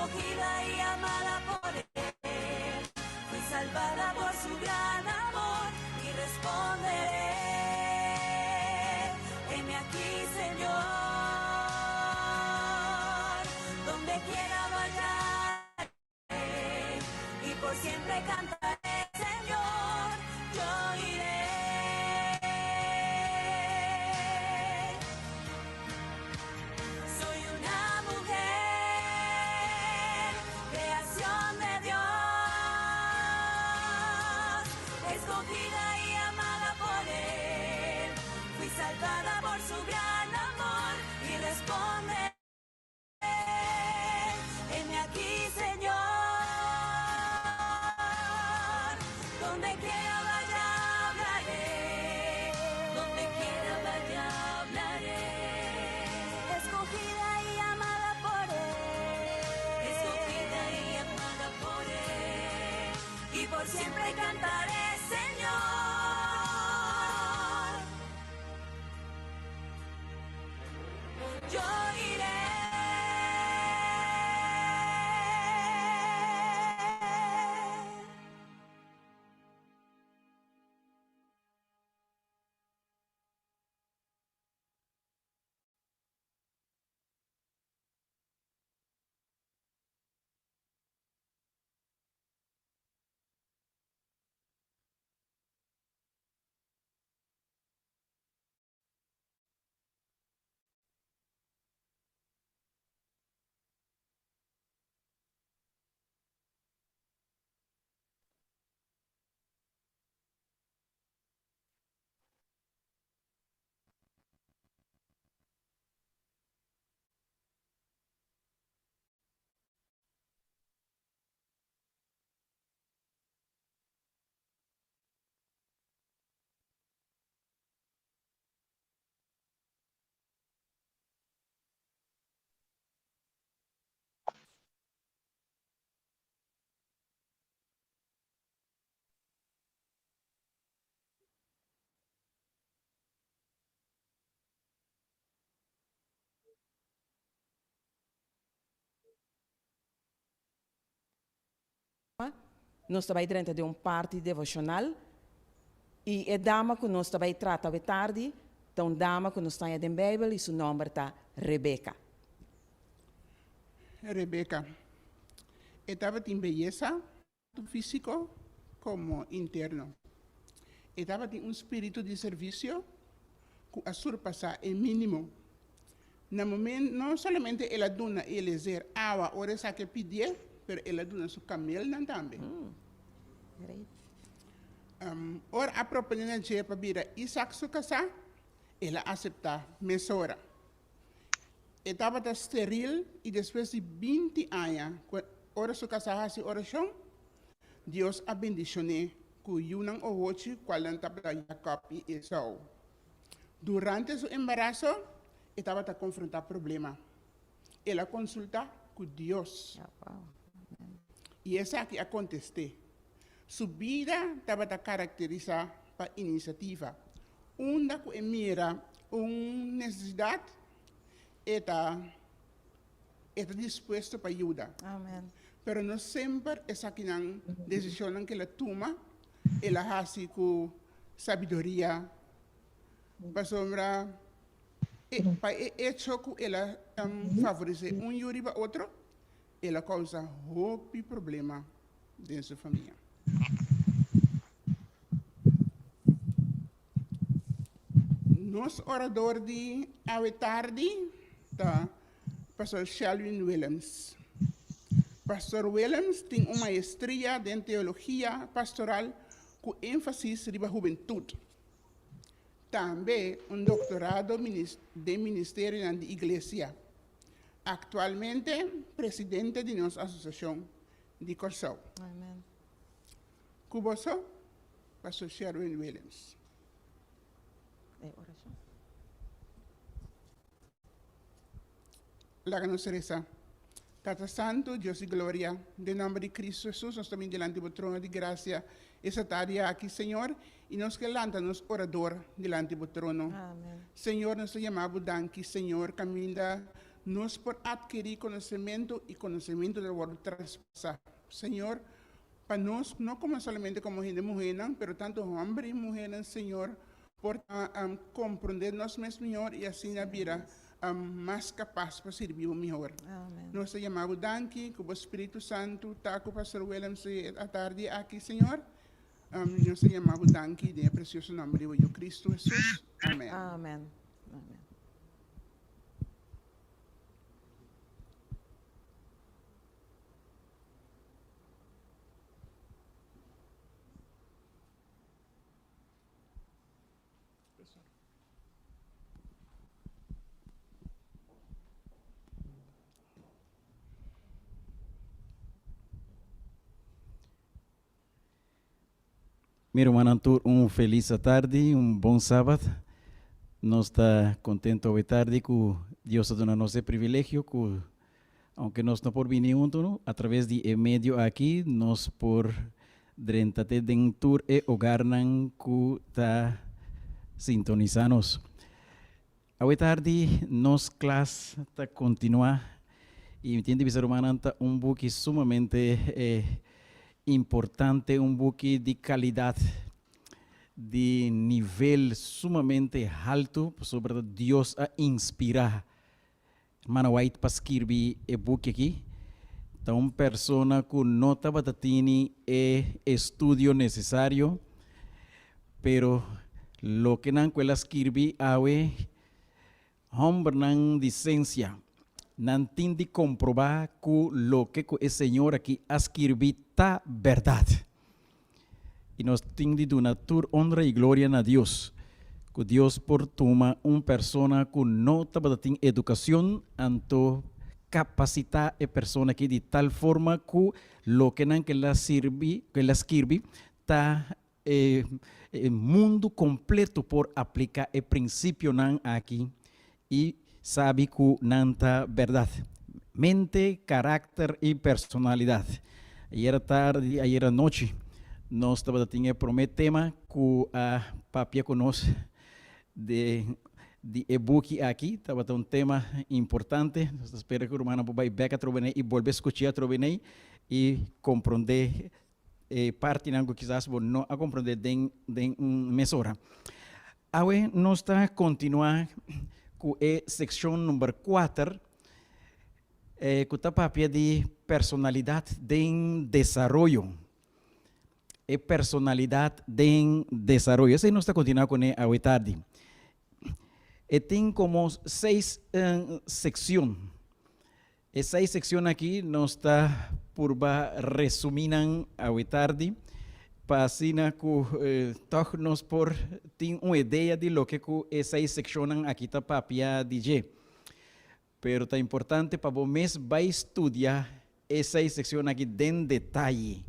escogida y amada por Él. Fui salvada por su gran amor y responderé. Heme aquí, Señor, donde quiera vaya y por siempre cantaré, Señor, yo iré. Soy una mujer, creación de Dios, escogida y amada por Él. Fui salvada por su gran amor y responde. Heme aquí, Señor, donde quiera vaya hablaré, donde quiera vaya hablaré. Escogida y amada por Él, escogida y amada por Él, y por siempre cantaré, Señor. Yo iré. Nós também dentro de parte devocional e a dama que nós também trata de tarde, então dama que nós está em Bíblia e seu nome está Rebeca. Rebeca, estaba en belleza, tanto físico como interno. Estaba en un espíritu de servicio que a surpasar el mínimo. No momento, no solamente ela duna elezer agua, ora esa que pedir, pero ela duna su camel también. Great. Ora a proponente de para vir Isaac su casa, ela acepta mesora. Estava estéril e depois de 20 anos, ora su casa hace oração, Deus a bendicionou com Yunan Owochi, qual estava Jacob e Esau. Durante su embarazo, estava a confrontar problema. Ela consulta com Deus. E essa aqui a contesté. Sua vida estava a caracterizar por iniciativa. Onde que mira uma necessidade, está disposto para ajudar. Amen. Pero não sempre essa que não decisão que ela toma, ela hace com sabedoria, para sombra, para hecho que ela favorece yuri para outro, ela causa outro problema dentro da sua família. Nos orador de ave tarde, tá, Pastor Shelwyn Williams. Pastor Williams tem uma maestria em teologia pastoral com ênfase na juventude. Também doutorado de ministério na igreja. Actualmente, presidente de nossa associação de Corsão. Amen. Cuboso, Pastor Shelwyn Williams. Oração. La Teresa. Tata Santo, Dios y gloria, en nombre de Cristo Jesús, nos también delante del trono de gracia, esa tarea aquí, Señor, y nos levanta-nos orador delante del trono. Amen. Senhor, nós te chamamos danke, Senhor, caminha no es por adquirir conocimiento y conocimiento del world traspasar. Señor, para nos, no como solamente como gente mujer, pero tanto hombre y mujer, Señor, por comprendernos más mejor y así la vida más capaz para servir mejor. Amén. Nós te llamamos danke, que o Espírito Santo está com o pastor William a tarde aqui, Senhor. Nós te llamamos danke, em precioso nome de Cristo Jesus. Amém. Amén. Amén. Meu irmão Arthur, feliz tarde, bom sábado. Nós está contento hoje tarde que Deus está dando nosso privilégio, que aunque nós não por vir junto, através de meio aqui, nós por drentate dentur e hogarnan que está sintonizando. Hoje tarde, nossa classe está continuar e entende, ser humano, book sumamente importante, book de qualidade, de nível sumamente alto, sobre Deus a inspirar. Mano White para escrever e book aqui, então pessoa que não estava tendo estudo necessário, pero lo que não ela escreve awe, homem não licencia, não tem de comprovar que lo que o Senhor aqui escreve está verdade. E nós temos de dar honra e glória a Deus. Que Deus por toma pessoa que não estava tendo educação, então capacitar a pessoa aqui de tal forma que lo que não que ela escreve está mundo completo por aplicar o princípio não aqui e sabe que não está verdade. Mente, caráter e personalidade. Ayer tarde, ayer noite, nós estávamos tendo um tema que a papia conosco de e-book aqui, estava tema importante. Nós esperamos que o irmão vai back a trovenar e volver a escutar a trovenar e compreender parte que quizás não a compreender de mesura. Agora nós está continuar com a secção número 4, que está papia de personalidade de desenvolvimento. E personalidade de desenvolvimento. Essa nós está continuando com a hoje tarde. E tem como 6 secções. E 6 secções aqui nós está por resumindo a hoje tarde, para assim que todos nós por ter uma ideia de lo que essas secções aqui está papia de. Pero é importante para você vai estudar essas secções aqui em detalhe,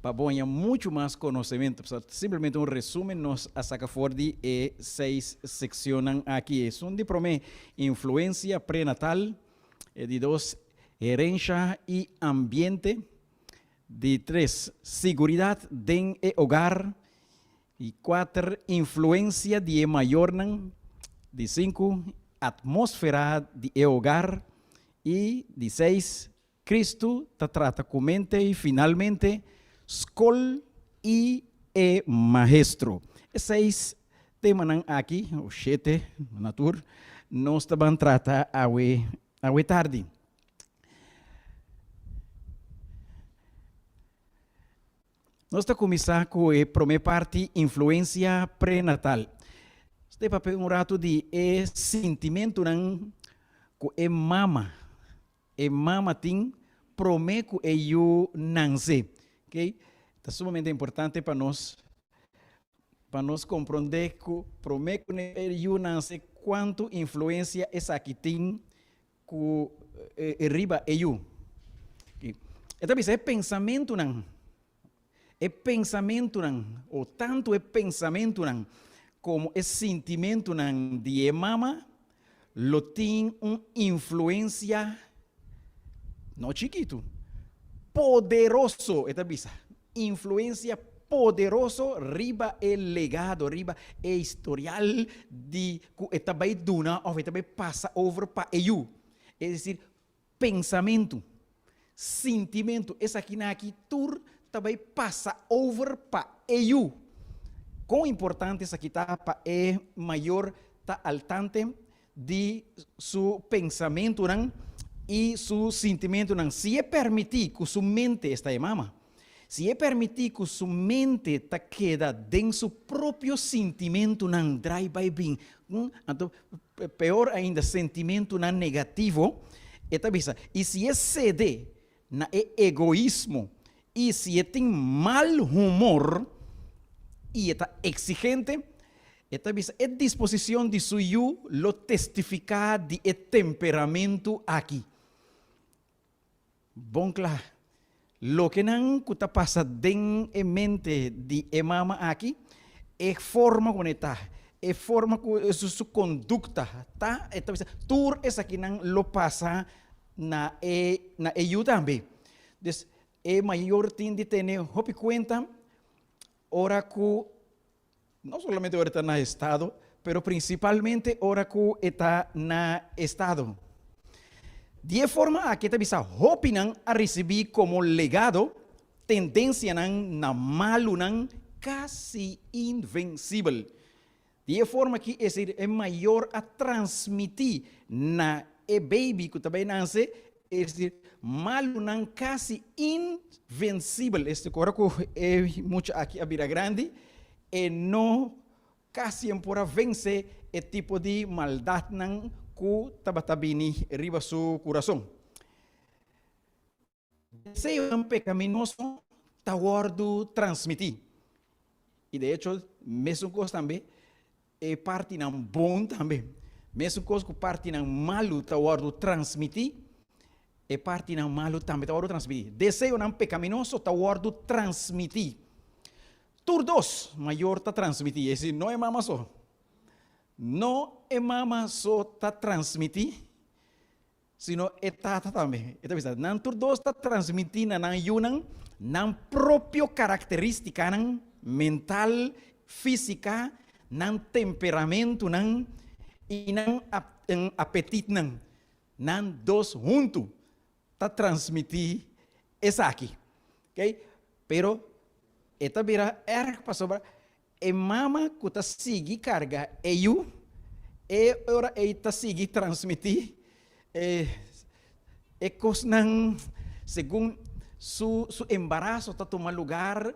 para ganhar muito mais conhecimento. Simplesmente resumo, nós saca fora de 6 secções aqui. São de primeiro, influência pré-natal, de 2, herência e ambiente, de 3, segurança de hogar, e 4, influência de maior, de 5, atmosfera de hogar, e de 6, Cristo te trata com mente, e finalmente, escola e maestro. Esses temas aqui, o 7, natur, nós também trata hoje tarde. Nós estamos começar com a primeira parte, influência pré-natal. Este papel rato de sentimento que mama tem promete que eu nasce. Okay? É sumamente importante para nós compreender que promete que eu nasce quanto influência essa aqui tem que arriba eu. Okay? Então, é pensamento ou tanto é pensamento como é sentimento de mama, lo tem uma influência não chiquito, poderoso, influência poderoso riba el legado, riba el historial de que está vai duna ou está vai passa over para eu. es decir, pensamento, sentimento. Essa aqui na aqui tur também passa over para eu. Quão importante essa aqui tá para maior tá altante de seu pensamento não? E seu sentimento não. Se é permitir que sua mente está em mama, se é permitir que sua mente tá queda dentro seu próprio sentimento não drive by being, então pior ainda sentimento não negativo, e se é ceder na egoísmo e se é tem mal humor e está exigente, é disposição de seu eu lo testificar de temperamento aqui. Bom, claro. Lo que não está passa dentro da mente de mama aqui é forma como está, é forma como sua conduta, tá? Tudo isso aqui não lo passa na eu também. Então, é maior tem de ter hope conta ora que não somente ora está na estado, pero principalmente ora que está na estado. De forma a que te bisa hope não a receber como legado tendência não na malo não quase invencível. De forma que é maior a transmitir na baby que também nasce, é dizer, malo não quase invencível. Este coraco é muito aqui a vida grande e não quase para vencer é tipo de maldade não que tabatabini riba su coração. Desejo pecaminoso tawardo transmitir. E de hecho, mesmo coisa também é parte não bom também. Mesmo coisa que parte não malo tawardo transmitir, é parte não malo também tawardo transmitir. Desejo não pecaminoso tawardo transmitir. Turdos maior ta transmitir, esse não é mama só. Não é mama só tá transmitir, sino é tata também. Então, não todos está transmitindo na yunang, na própria característica mental, física, na temperamento e na apetite nan dos juntos tá transmitir essa aqui, ok? Pero esta vira para sobre mama que está seguir carga eu ora está seguir transmitir coisas não segundo su embaraço está tomando lugar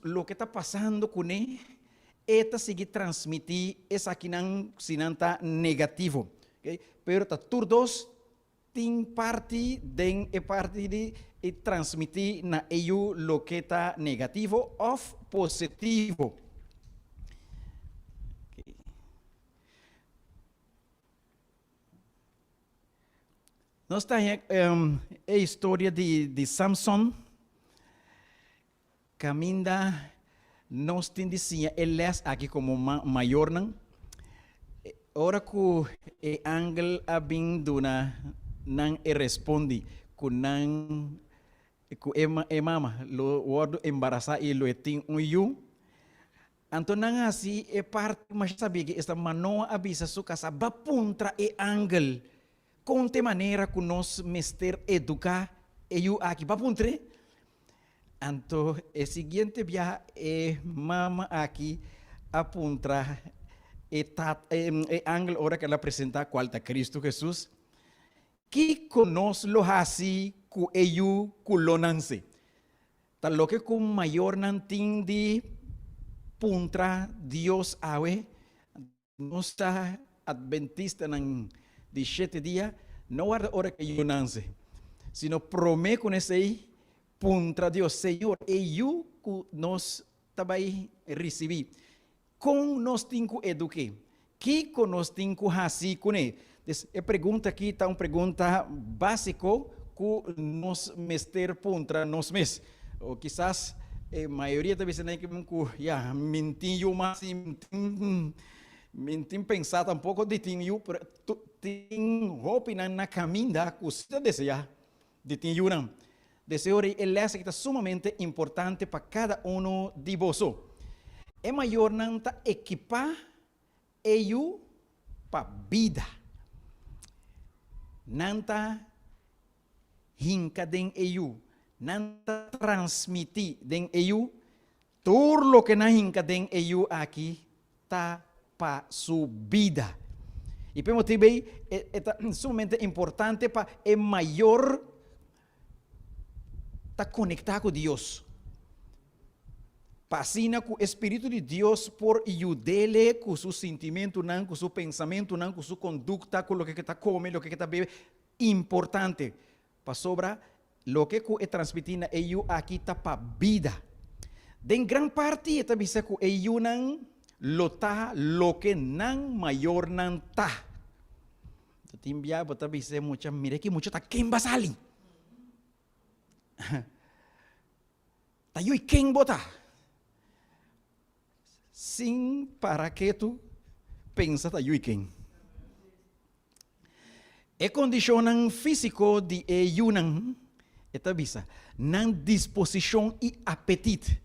lo que está passando com ele está seguir transmitir essa aqui não se não está negativo, okay? Pero está todos tem parte de transmitir na eu lo que está negativo ou positivo. Okay. Nós temos a história de Samson. Caminda, nós temos ele aqui como maior não. Ora que o ángel a vindo não responde que não que mama lo word embaraçar e lo tem eu então não assim é parte mas sabe que esta manoa avisa sua casa ba contra e ángel com te maneira que nós mester educar eu aqui ba puntre então o seguinte via é mama aqui apunta e ángel ora que ela apresenta qual tá Cristo Jesus que conosco lo assim que eu culonanse. Tal lo que com maior não tem de puntra Deus awe, nós está adventista de 7 dias, não é hora que eu nance, sino promete com esse puntra Deus, Senhor, eu que nós também recebi, com nós tem que educar, que nós tem que assim com ele. A pergunta aqui está uma pergunta básica que nós mester contra nós mesmos. Ou quizás a maioria da vezes nem que mentir eu mas mentir pensar tampouco de tinha eu tem hope na caminha que você deseja de tinha eu não. Desejo ele é que está sumamente importante para cada um de vocês. É maior não tá equipar eu para vida. nanta hinka den EU, nanta transmiti den EU, todo lo que na hinka den EU aqui tá para su vida. E por motivo é sumamente importante para é maior tá conectar com Deus. Pasina com o Espírito de Deus por ajudá-lo com seu sentimento, com seu pensamento, com sua conduta, com o que está comendo, o que está bebendo. Importante. Para sobra, o que é transmitir na EU aqui está para vida. De gran parte, está bisa que EU não lota lo que não maior não tá. Timbia, bota bisa mucha, mire que mucha tá quem basali. Tá eu quem bota. Sim, para que tu pensa tá eu quem. É condicionam físico de eunan, eta bisa, nan disposição e apetite,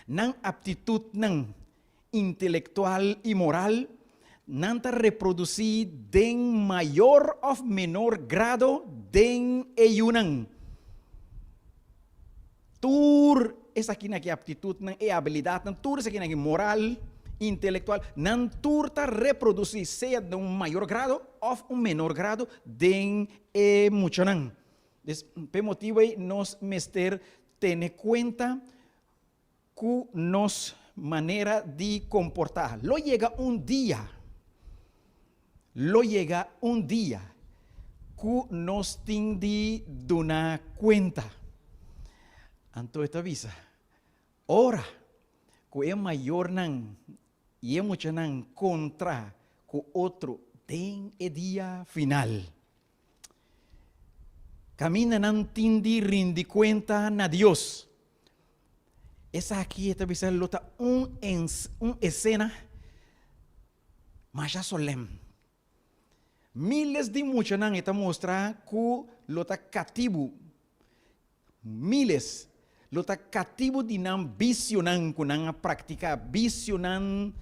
nan aptitude nan intelectual e moral, nan ta reproduzir den maior ou menor grado den eunan. Tur essa aqui na que aptitude nan e habilidade, nan tur essa aqui na que moral, intelectual, nan tur ta reproduzir seja de maior grado ou menor grado den emocional. Por motivo nós mester ter conta que nos maneira de comportar. Lo llega um dia que nós tem de dar conta. Então esta visa, ora que é maior não e é muito não contra que outro tem o dia final. Camina não tem de rinde conta na Deus. Essa aqui esta visa lota escena mas já solene. Miles de muitos não está mostrar que lota cativo. Miles lota cativo de não visionan com não prática, visionan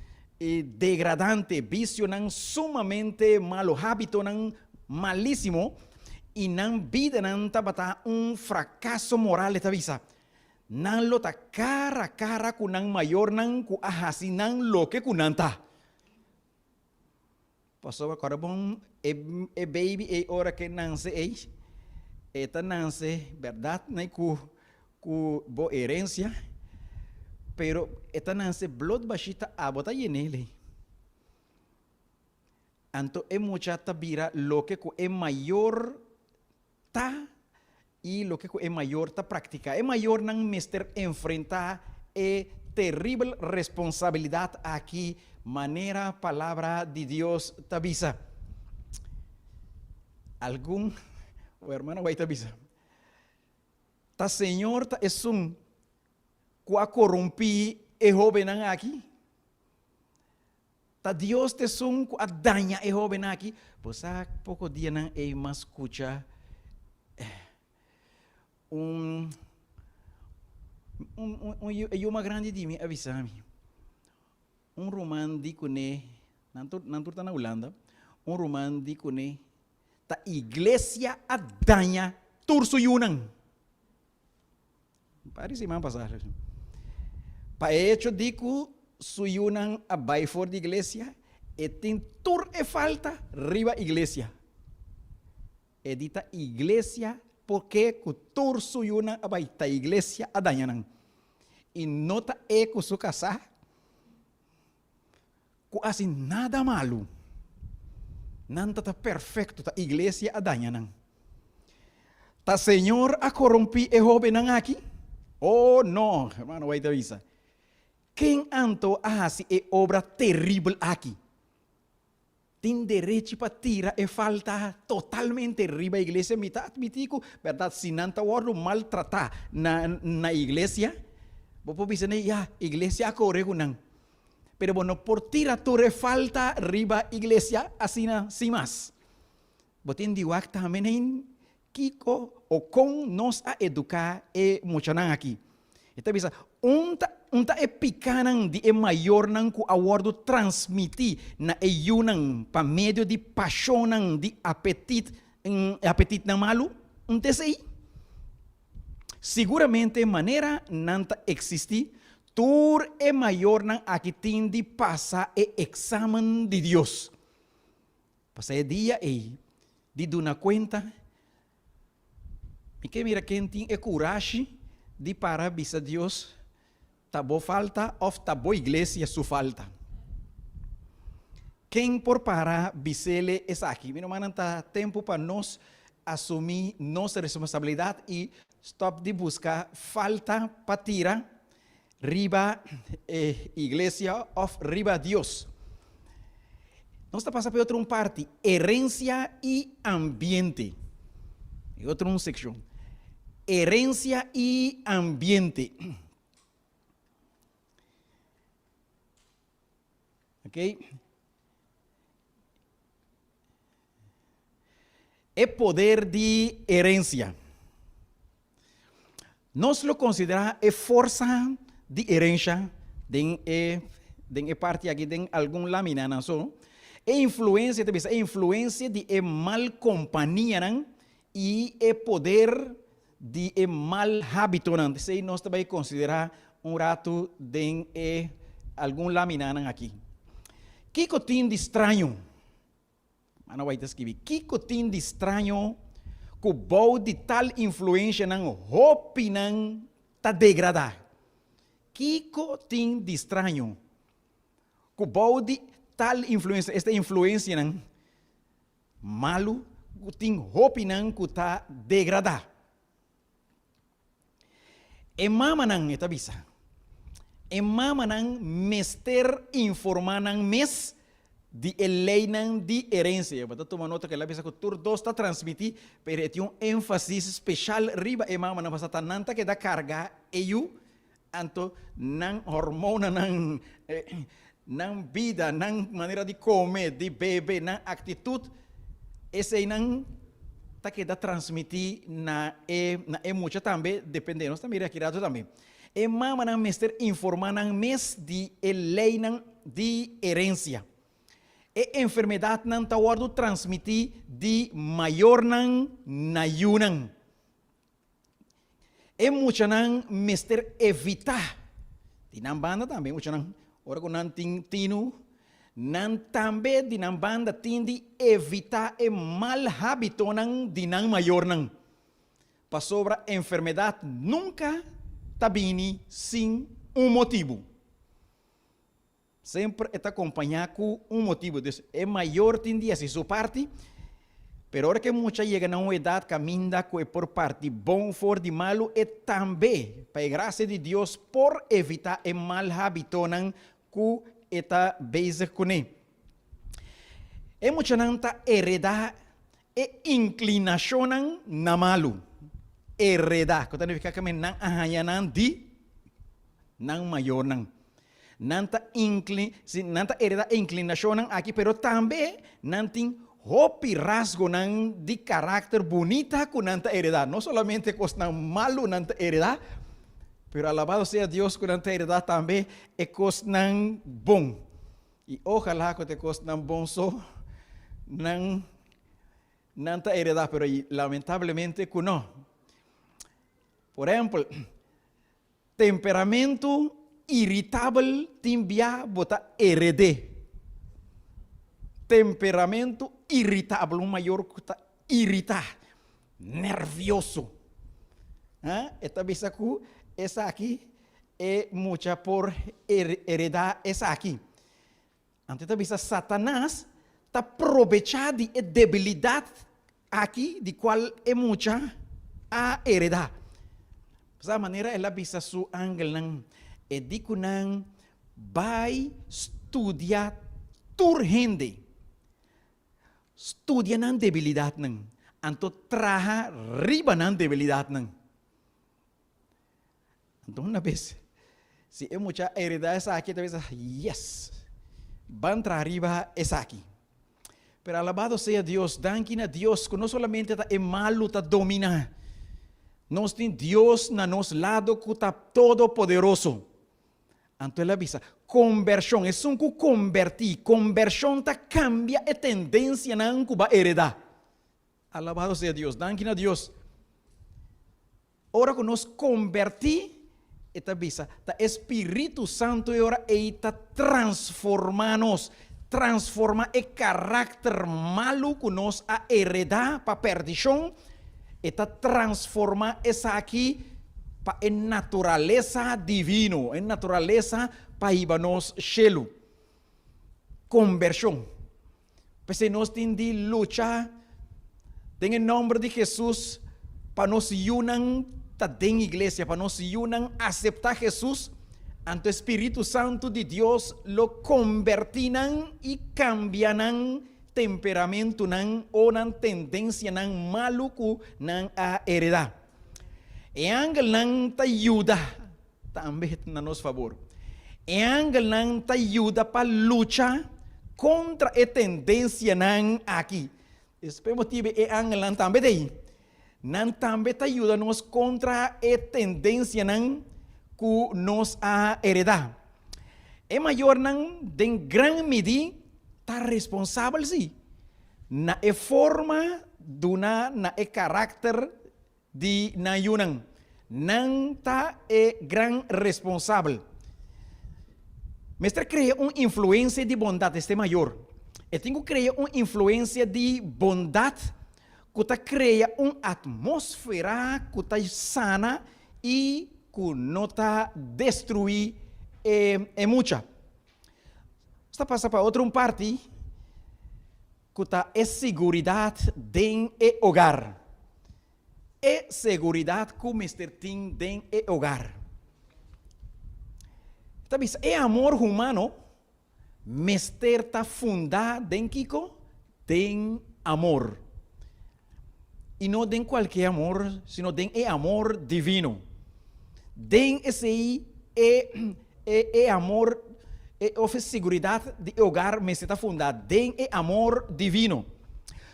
degradante, visionan sumamente malo hábito, não malíssimo e não vida não tabata fracasso moral esta visa. Não lota cara a cara com não maior não com ahasi não lo que com não tá. Passou agora bom baby é hora que nasce eta nasce verdade né com boa herência, pero esta nasce blood bashita abota yenele. Anto é mucha tabira lo que é maior ta e lo que é maior ta prática. É maior não mester enfrentar terrível responsabilidade aqui, maneira palavra de Deus tabisa. O hermano vai tabisa. Ta Senhor ta es qua corrompi e jovem aqui. Ta Deus te qua daña e jovem aqui. Pois há pouco dia não é mais escuta uma grande de mim avisar-me. Romântico né, não tá na Holanda. Romântico né, ta igreja a daña turso yunan. Parece mais passagem. Para hecho digo, suyunan abai for de igreja, e tem tur e falta riba igreja. E dita igreja porque que tur suyunan abai ta igreja a dañanan. E nota e que su casar, que assim nada malo. Nanta ta perfeito ta igreja a dañanan. Ta Senhor a corrompi e jovem aqui. Oh, não, hermano, vai te avisar. Quem anto hace é obra terrível aqui. Tem direito para tirar e falta totalmente riba a igreja. Me está admitindo, verdade, se não está maltratar na igreja, vou dizer, a igreja corre não. Pero bueno, por tirar tu falta riba a igreja, assim sem mais. Botem de wak também Kiko o com nos a educar e mochanan aqui. Então, bisa, unta e picanan de e maior nan ku awardo transmitir na e yunan pa medio de paixonan de apetite apetite na malu, sei. Seguramente maneira nanta existe, tur é maior nan aqui tem de passar e exame de Deus. Passar dia e de dar conta, e que mira quem tem é coragem de parar bisa Deus, tá boa falta ou tá boa igreja sua falta. Quem por parar bisele é aqui. Mira, mano, tá tempo para nós assumir nossa responsabilidade e stop de buscar falta para tirar riba igreja ou riba Deus. Nós está passando por outra parte, herência e ambiente. E outra secção. Herência e ambiente. Ok? É poder de herência. Nós lo consideramos força de herência de parte aqui de algum lâmina não só. É influência de mal companhia e é poder de mal hábito não. Se nós também considerar rato de algum lâmina aqui. Que tem de estranho? Não vai escrever. Que tem de estranho que o bom de tal influência não roupa não tá degradar. Que tem de estranho que o bom de tal influência, esta influência não malo, tem roupa não que tá degradar. E mama não é tabisa. E mama não mester informar não mes de lei de herência. Para tomar nota que a pessoa que tur dos está transmitir, pero tem ênfase especial riba e mama na passata nanta que dá carga eu anto não hormona não vida não maneira de comer de beber não atitude esse não tá que dá transmitir na emoção também dependendo nós também aqui também e mama não mester informar não mes de lei de herência. E enfermidade não está guardo transmitir de maior na yunang. E muita não mester evitar. Di nan banda também muita não. Ora com nan tino nan também di nan banda tindi evitar e mal hábito nan di nan maior nan. Pa sobra enfermidade nunca tabini sem motivo. Sempre está acompanhado com motivo. É maior tende a sua parte, pero hora que muita chega a uma idade caminha com por parte bom for de malo e também, para a graça de Deus, por evitar o mal hábito que está base com ele. E muita não está heredar e inclinação na malo. Heredar, que está ficando não arranhando de não maior não. Nanta hereda inclinação aqui, pero também não tem roupa e rasgo de caráter bonita que nanta hereda. Não somente coisa malo nanta hereda, pero alabado seja Deus que nanta hereda também é coisa bom. E ojalá que te coisa bom só nanta hereda, pero lamentavelmente que não. Por exemplo, temperamento irritável timbia bota herede. Temperamento irritável, um maior que está irritar, nervioso. Esta bisa que essa aqui é muita por heredar essa aqui. Antes da bisa Satanás está aprovechando a debilidade aqui de qual é muita a heredar. Dessa maneira ela bisa su ângulo e dico não vai estudar turgente. Estudia não debilidade não. Anto traha riba não debilidade não. Então uma vez se é muita heredar essa aqui, talvez yes, van tra riba essa aqui. Pero alabado seja Deus, danke a Deus que não somente é malo tá dominar. Nós temos Deus na nosso lado que está todo poderoso. Então ela avisa, conversão, é um que convertir, conversão tá cambia a tendência não que vai heredar. Alabado sea Dios. Danke a Dios. Ahora que nos convertí, esta visa, el Espíritu Santo y ahora está transformando transforma el carácter malo que nos ha heredado para perdición, esta transforma esa aquí para en naturaleza divino, en naturaleza para ibanos shelu. Conversión. Pues se nos tiene lucha en el nombre de Jesús para nos unan en iglesia, para nos unan aceptar Jesús ante el Espíritu Santo de Dios lo convertirán y cambiarán temperamento nan o nan tendencia nan maluco nan a heredar. E ángel nan te ayuda también a nos favor. E ángel nan te ayuda para luchar contra a tendencia nan aquí. Esperemos que e ángel nan también de ahí. Nan también te ayuda nos contra a tendencia nan que nos ha heredado. E mayor nan de gran medida está responsable sí. Na e forma duna na e carácter de na yunan. Nan ta e gran responsable. Mestre crea uma influência de bondade este maior. E tenho que criar uma influência de bondade que ta cria uma atmosfera que ta sana e que não ta destruir muita. Está passando para outra parte que ta é segurança dentro do hogar. É segurança que o mestre tem dentro do hogar. É amor humano, mestre está fundado em Kiko, tem amor. E não tem qualquer amor, sino tem amor divino. Tem esse amor, oferece segurança de hogar, mestre está fundado. Tem amor divino.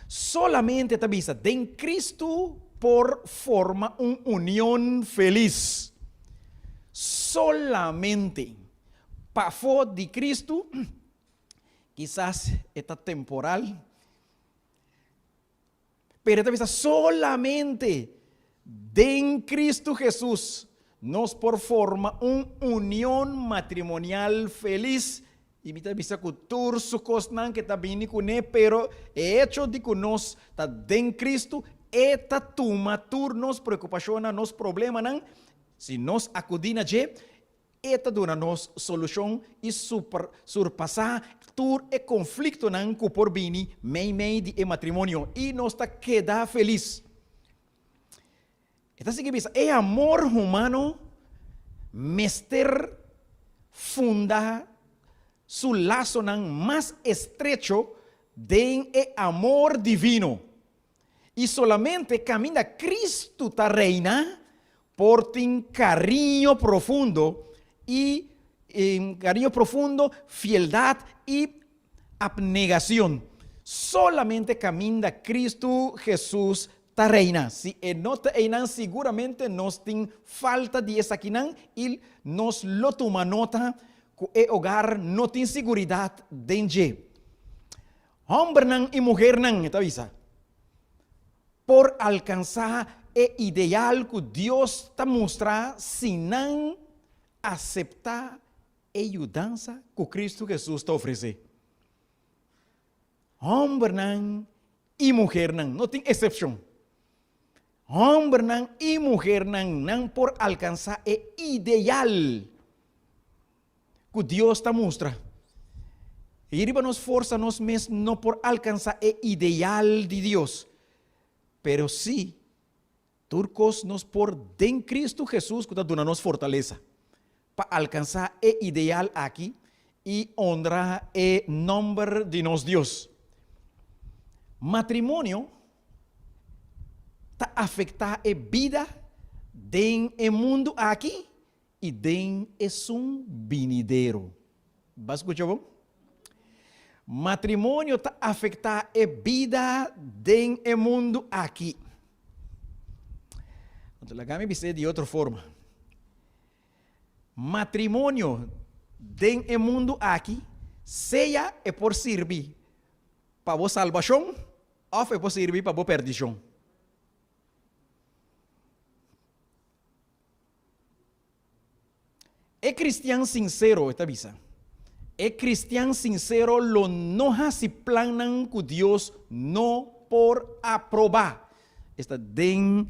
Solamente está vista, tem Cristo por forma uma união feliz. Solamente. Para fora de Cristo, quizás está temporal, pero esta vez solamente en Cristo Jesús nos por forma una unión matrimonial feliz. Y me vista que todos sus cosas que está bien con él, pero el hecho de que nos está en Cristo, esta toma nos preocupación, nos problemas, si nos acudimos a esta dona nos solução e surpassar todo o conflito nan que por vir meio de matrimônio e nos está queda feliz. Então significa é amor humano mestre funda su laço nan mais estrecho de amor divino e solamente camina Cristo ta reina por tin carinho profundo y cariño profundo, fieldad y abnegación. Solamente camina Cristo Jesús ta reina. Si no te reinan, seguramente nos tiene falta de esa quinan y nos lo toma nota que el hogar no tiene seguridad de hombre nan y mujer nan, esta visa. Por alcanzar el ideal que Dios te muestra, sin aceptar a ayudança que Cristo Jesús te ofrece. Hombre nan y mujer nan, no tiene excepción. Hombre nan y mujer nan por alcanzar el ideal que Dios te muestra. Y nos forza nos mes no por alcanzar el ideal de Dios, pero sí, turcos nos por den Cristo Jesús que te nos fortaleza. Para alcanzar el ideal aquí y honrar el nombre de nos Dios. Matrimonio está afecta a vida den el mundo aquí y den es un vinidero. ¿Vas a escuchar? Matrimonio está afecta a vida den el mundo aquí. Entonces la gama dice de otra forma. Matrimônio den el mundo aqui, seja é por servir para a salvação of é para servir para boa perdição. É cristiano sincero, esta visa. É cristiano sincero, lo no se planan com Deus, no por aprobar. Está den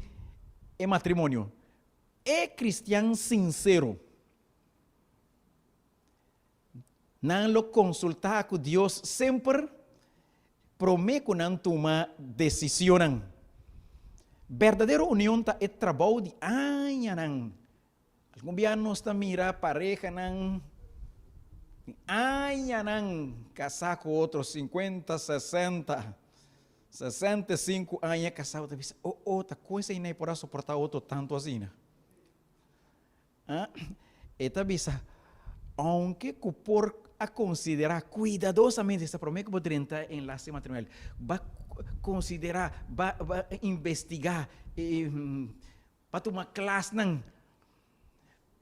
é matrimônio. É cristiano sincero. Não lo consultar com Deus sempre, promete que não toma decisão. Verdadeira união é trabalho de anos. Algum dia nós está mira pareja não anos casar com outros 50, 60, 65 anos casado, tá visa, tá coisa aí não pode suportar outro tanto assim, né? Eta visa, aunque por a considerar cuidadosamente esta promesa que poderia entrar em enlace matrimonial, va considerar, va investigar, va tomar classe não.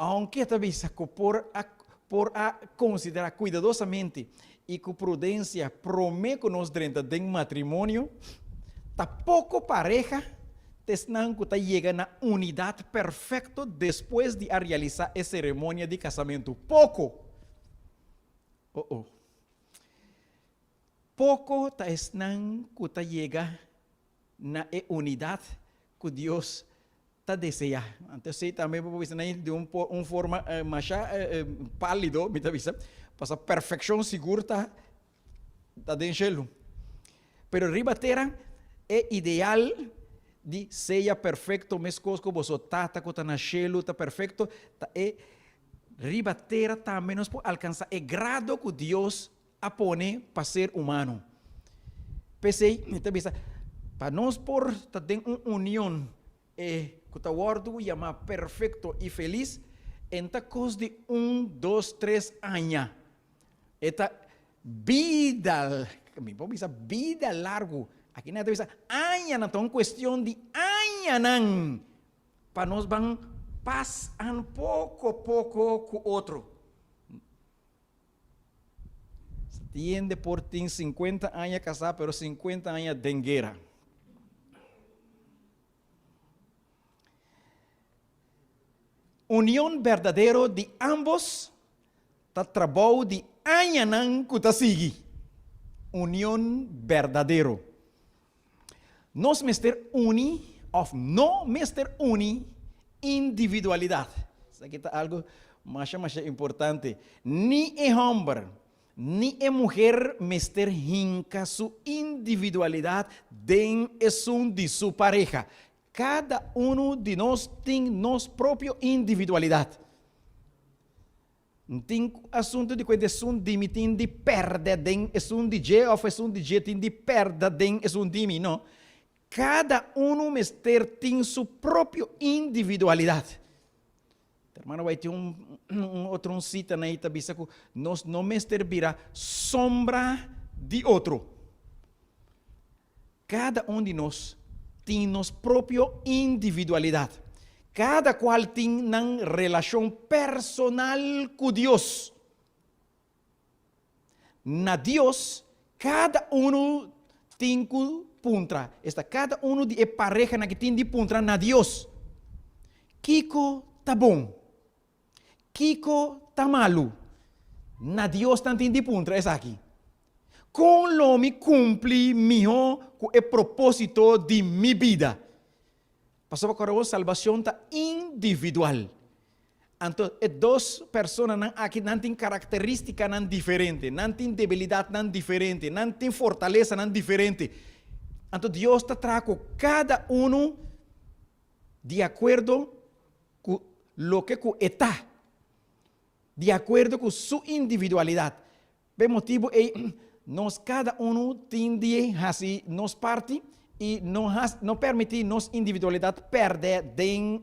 Aunque talvez por a considerar cuidadosamente e com prudência promete nos dentro de matrimônio, tá pouco pareja tesnan que tá chega na unidade perfeita depois de realizar a cerimônia de casamento. Pouco. Pouco tesnan que tá chega na unidade que Deus deseja. Então, sei também para você de uma forma mais pálido, me tá visa, para a perfeição segura tá dentro. Pero ribatera é ideal de seja perfeito, mas coisa que você tá na chelo, tá perfeito, é ribatera também nós por alcançar o grado que Deus apone para ser humano. Pensei, me tá visa, para nós por ter uma união que está guardo chama perfeito e feliz, então coisa de 1, 2, 3 anos. Esta vida, vida largo. Aqui não é anos, não é uma questão de anos. Para nós vamos passar pouco a pouco com outro. Tiende por 50 anos casar, pero 50 anos de guerra. União verdadeira de ambos, tá trabalho de anos que tá sigue. União verdadeira. Nós mester uni, of no mester uni, individualidade. Isso aqui tá algo mais importante. Ni é homem, ni é mulher mester hinca sua individualidade dentro de sua pareja. Cada de nós tem nossa própria individualidade. Não tem assunto de coisa de me tem de perder den, assunto de je, ou assunto de je tem de perder den, assunto de mim, não. Cada mester tem sua própria individualidade. Hermano, vai ter outro cita na Itabisa que nós não mester vira sombra de outro. Cada de nós tem nossa própria individualidade. Cada qual tem uma relação personal com Deus. Na Deus, cada tem que puntra. Cada de pareja que tem de puntra na Deus. Kiko tá bom. Kiko tá malo. Na Deus tem de puntra, é aqui. Com lo me cumpre com o propósito de minha vida. Passou para a salvação está individual. Então, duas pessoas aqui não têm características diferentes, não têm debilidade diferente, não têm fortaleza diferente. Então, Deus está trazendo cada de acordo com o que está, de acordo com sua individualidade. Bem motivo é nós cada tem de fazer nossa parte e não permitir nossa individualidade perder de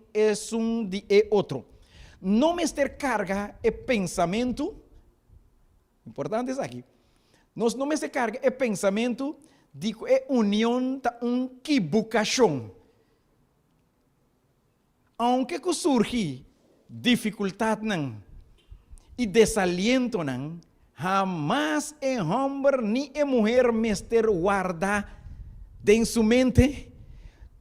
de outro. Não mester carga e pensamento, importante isso aqui, nós não mester carga e pensamento de que é união da equivocação. Aunque que surge dificuldade e desaliento jamás é homem nem é mulher mester guarda de su mente,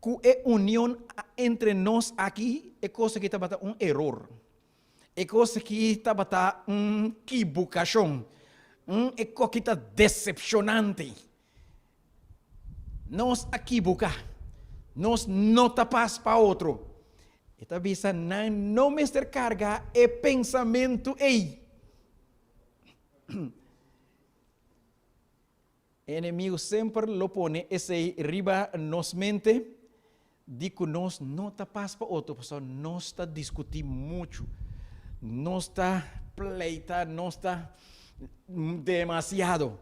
que é união entre nós aqui é coisa que está erro. É coisa que está equivocação. É coisa que está decepcionante. Nós equivocar. Nós não tapamos para outro. Esta visa não me carga é pensamento ei. Inimigo sempre lo pone esse riba nos mente de que nós não tapamos para outro, pessoal, nós está discutindo muito, nós está pleita, nós está demasiado.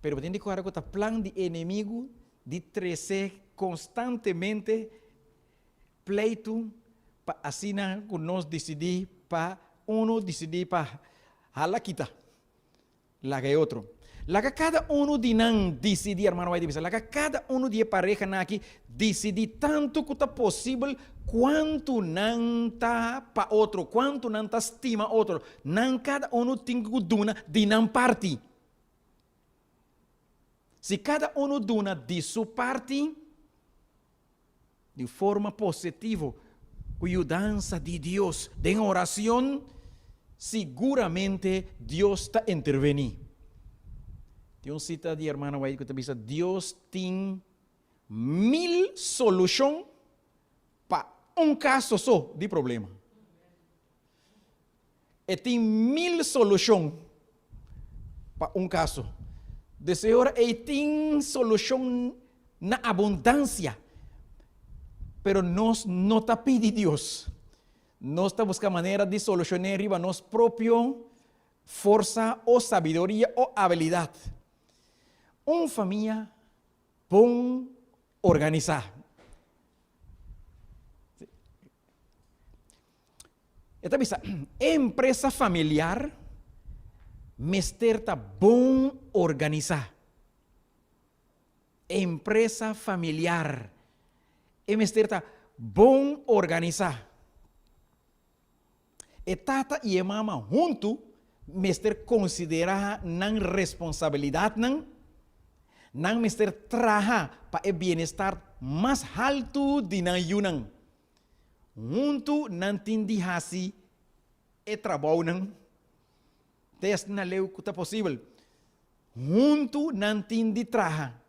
Pero tem que correr com o plano de inimigo de trazer constantemente pleito para assim que nós decidir para decidir para halakita, lá que outro. Lá que cada de nós decidir, irmão, vai dizer, lá que cada de pareja aqui decidir tanto que está possível quanto não está para outro, quanto não está estima outro, não cada tem que duna de não parte. Se cada duna de sua parte, de forma positiva, com a ajudança de Deus, de oração, seguramente Deus está intervenindo. Tem cita de irmã White que diz: Deus tem 1000 soluções para caso só de problema. E tem 1000 soluções para caso. De Senhor, e tem solução na abundância. Pero nós não está pedindo Deus. Nós está buscando maneira de solucionar a nossa própria força ou sabedoria ou habilidade. Uma família bom organizar. Esta vez, empresa familiar, mester está bom organizar. Empresa familiar, mester está bom organizar. E tata e mama junto, mester considerar nan responsabilidade nan mester traha para o bem-estar mais alto de nan yunang. Junto nan tindi hasi e trabalho nan. Test na leu que está possível. Junto nan tindi traha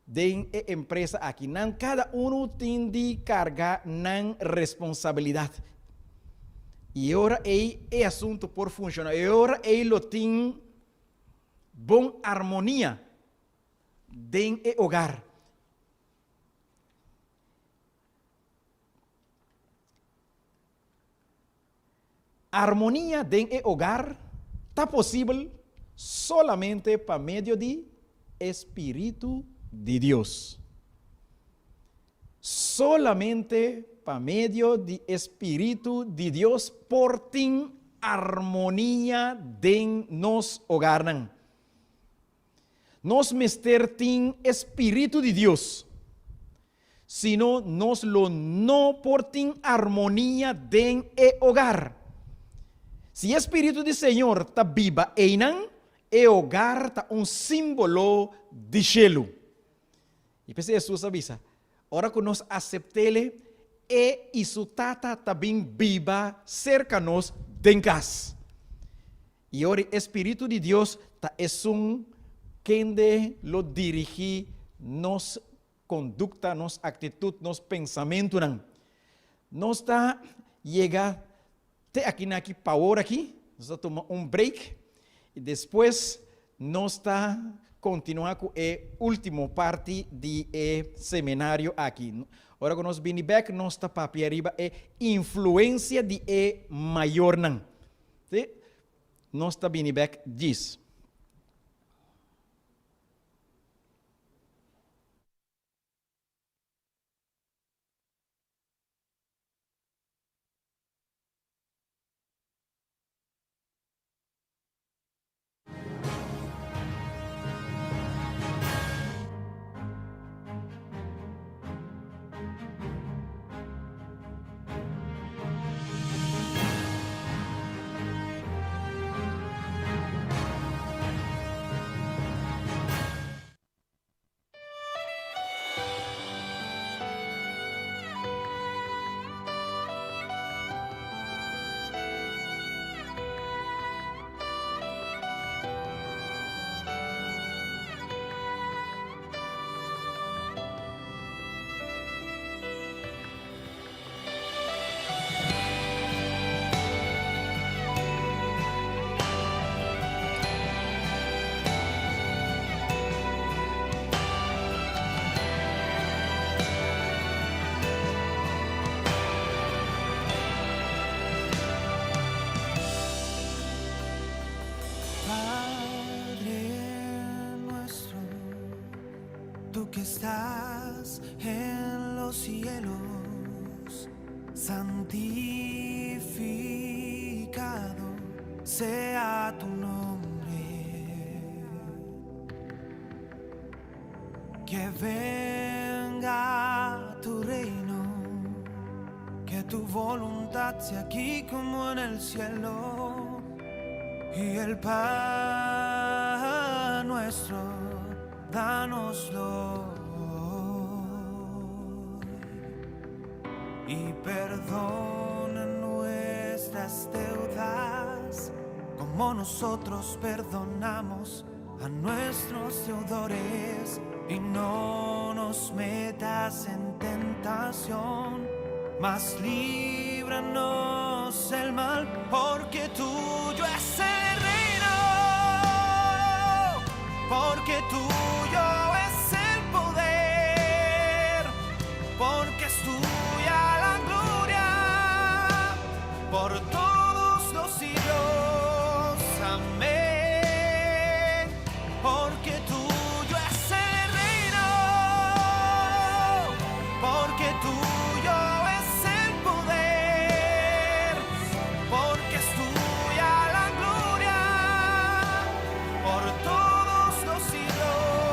de empresa aqui. Nan cada tindi carga nan responsabilidade. E agora é assunto por funcionar. E agora lo tem bom harmonia dentro do hogar. Harmonia dentro do hogar está possível solamente por meio de Espírito de Deus. Solamente por meio de Espírito de Deus por ter harmonia dentro nos hogar. Nós mester tem Espírito de Deus, sino nós lo não por ter harmonia dentro do hogar. Se o Espírito do Senhor está viva e o hogar está símbolo de cielo. E pensei, Jesus avisa, ora que nós aceitemos, e isso está também viva cerca de nós dentro casa. E ora o Espírito de Deus está quem lo dirige nos conduta, nos atitude, nos pensamento. Nós está chega até aqui para hora aqui, nós está tomar break e depois nós está continuar com a última parte do seminário aqui. Agora que nós vamos back, nós está para arriba é influência de maior não. Nós está vindo back diz. que estás en los cielos, santificado sea tu nombre. Que venga tu reino, que tu voluntad sea aquí como en el cielo. Y el pan nuestro, dánoslo hoy. Y perdona nuestras deudas, como nosotros perdonamos a nuestros deudores. Y no nos metas en tentación, mas líbranos del mal, porque tuyo es el reino, porque tuyo es el poder, porque es tuya la gloria por todos los siglos. Amén. Porque tuyo es el reino, porque tuyo es el poder, porque es tuya la gloria por todos los siglos.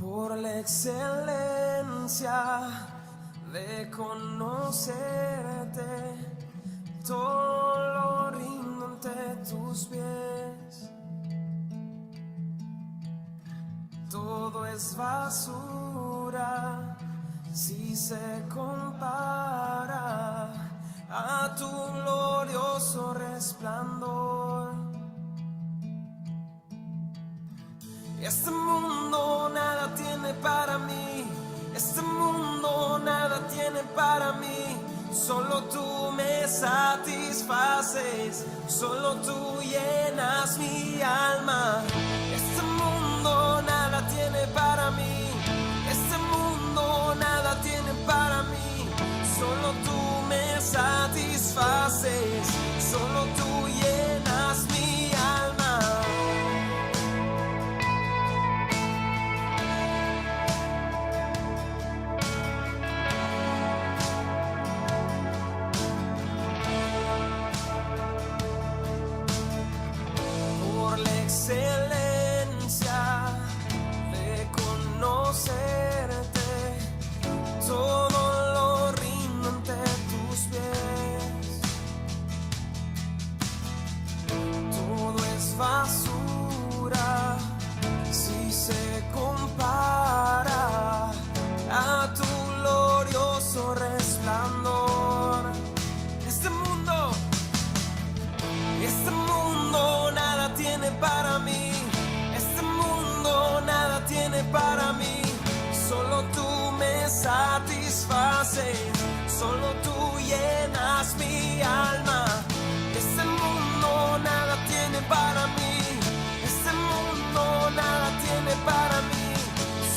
por la excelencia de conocerte, todo lo rindo ante tus pies. Todo es basura si se compara a tu glorioso resplandor. Este mundo nada tiene para mí, este mundo nada tiene para mí. Solo tú me satisfaces, solo tú llenas mi alma. Este mundo nada tiene para mí, este mundo nada tiene para mí. Solo tú me satisfaces, solo tú llenas mi alma. Por la excelencia de conocerte, todo lo rindo ante tus pies. Todo es basura si se compara a tu glorioso resplandor. Este mundo nada tiene para mí, este mundo nada tiene para mí. Solo tú me satisfaces, solo tú llenas mi alma. Este mundo nada tiene para mí, este mundo nada tiene para mí.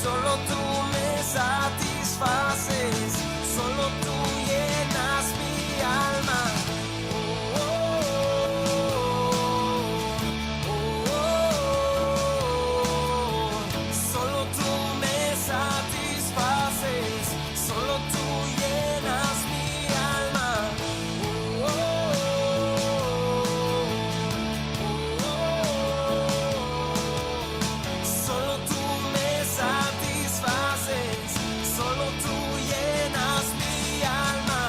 Solo tú me satisfaces, solo tú llenas mi alma. Solo tú me satisfaces, solo tú llenas mi alma. Solo tú me satisfaces, solo tú llenas mi alma.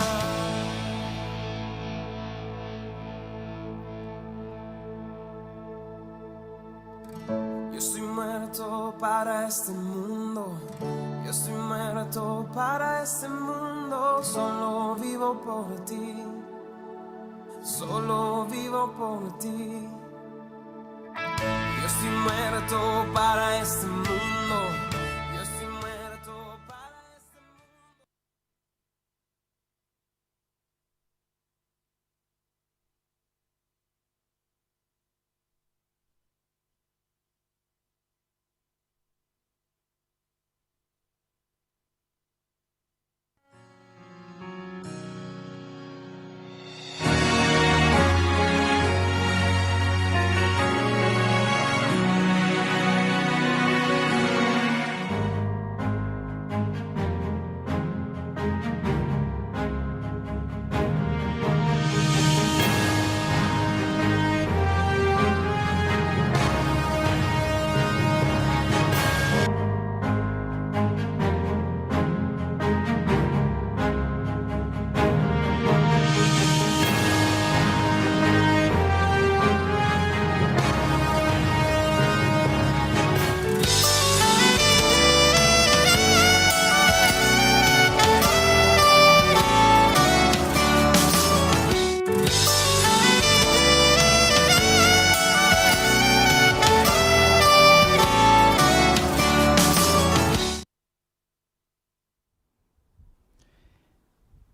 Yo estoy muerto para este mundo, yo estoy muerto para este mundo. Solo vivo por ti, solo vivo por ti. Yo estoy muerto para este mundo, yo estoy muerto para este mundo.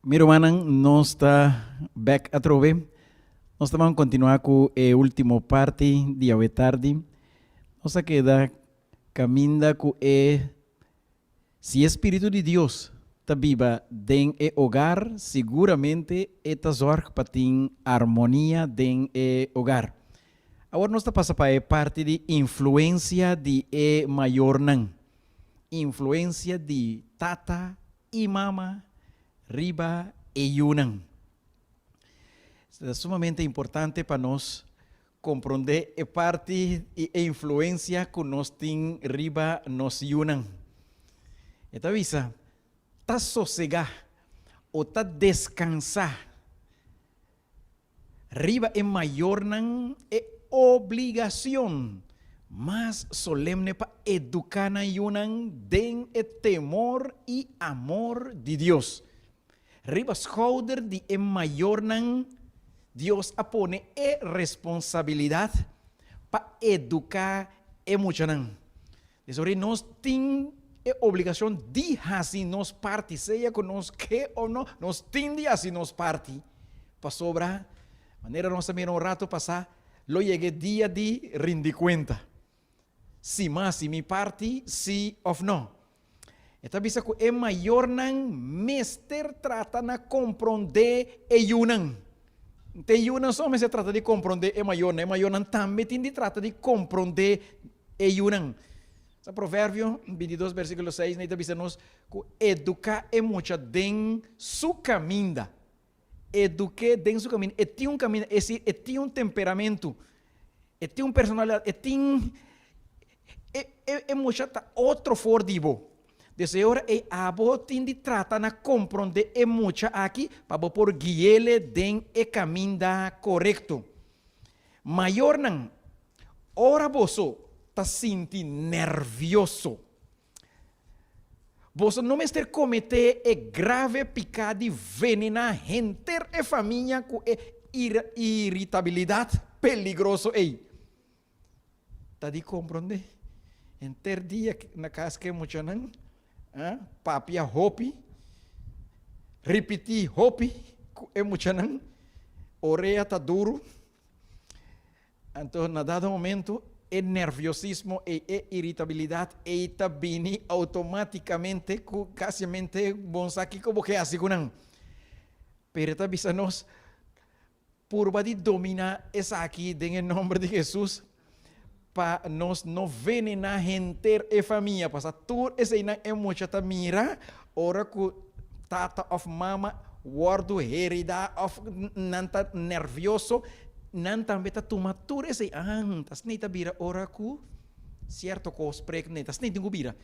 Miro manan, nós está back a trove. Nós vamos continuar com a última parte de hoje tarde. Nós queda caminda com se Espírito de Deus está viva dentro do hogar, seguramente está zorg para ter harmonia dentro do hogar. Agora nós está passando para a parte de influência de maior nan. Influência de tata e mama riba e yunang. É sumamente importante para nós compreender a parte e a influência que nós temos riba nos yunang. Eta visa, ta sossegar ou ta descansar. Riba é maior não é obrigação, mas solemne para educar na yunan den o temor e amor de Deus. Riba schouder de é maior não Deus apone é responsabilidade para educar e muito não. Então, nós temos a obrigação de assim nos parte, seja que nós quer ou não, nós temos de assim nos parte. Para sobrar, maneira nós também um rato passar, lo chegue dia de rendir conta. Se mais, se me parte, se ou não. Então, bisa que é maior não, mestre trata na compreender e yunan. Te yunan só se trata de compreender é maior não também tem de trata de compreender e yunan. Esse provérbio 22, versículo 6, nós dizemos que educar é muito den su caminho. Eduque den su caminho. E tem um caminho, e tem um temperamento, e tem uma personalidade, e tem muito outro fordivo. Dessa hora, e abo tem de tratar na compreender e muito aqui, para por guiá-le den e caminho correto. Maior não, ora você está sentindo nervioso. Você não me está cometer é grave pecado de venenar gente e família com irritabilidade peligroso aí. Tá de compreender? Enter dia na casa que muito não, papia hopi, repetir hopi é muito não, orelha tá duro. Então, na dado momento é nerviosismo e irritabilidade e também automaticamente casualmente vamos aqui como que assim não. Pero também nós por de dominar essa aqui em nome de Jesus para nós não venenar gente e família, para tudo esse aí é muito tá mira ora que tata of mama guardo herida of nanta nervioso nan também tá toma tudo esse tas nem tá vira ora ku certo cosprek nem tas nem tenho vira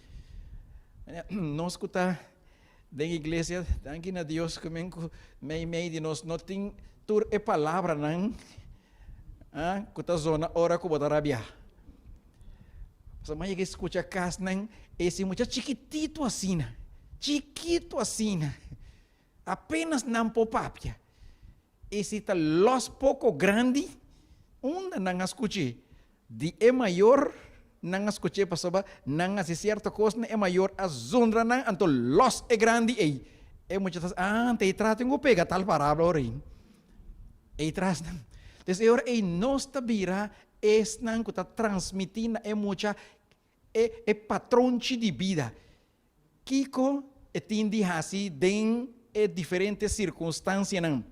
nós que tá da igreja tanque na Deus que me de nós não tem tur e palavra nan que tá zona ora ku botar rabia mas que escuta cas nan esse muito chiquitito assim apenas não popapia. Esse tá los pouco grande, não escute. De é maior, não escute para soba, não se certa coisa é maior, a zondra não, então los é grande ei. É muito te trata um pega tal parábola ori. Ei traz não. Desse hora ei nós tá vira es não que tá transmitindo é muita é patrão de vida. Kiko tende assim den diferentes circunstâncias não.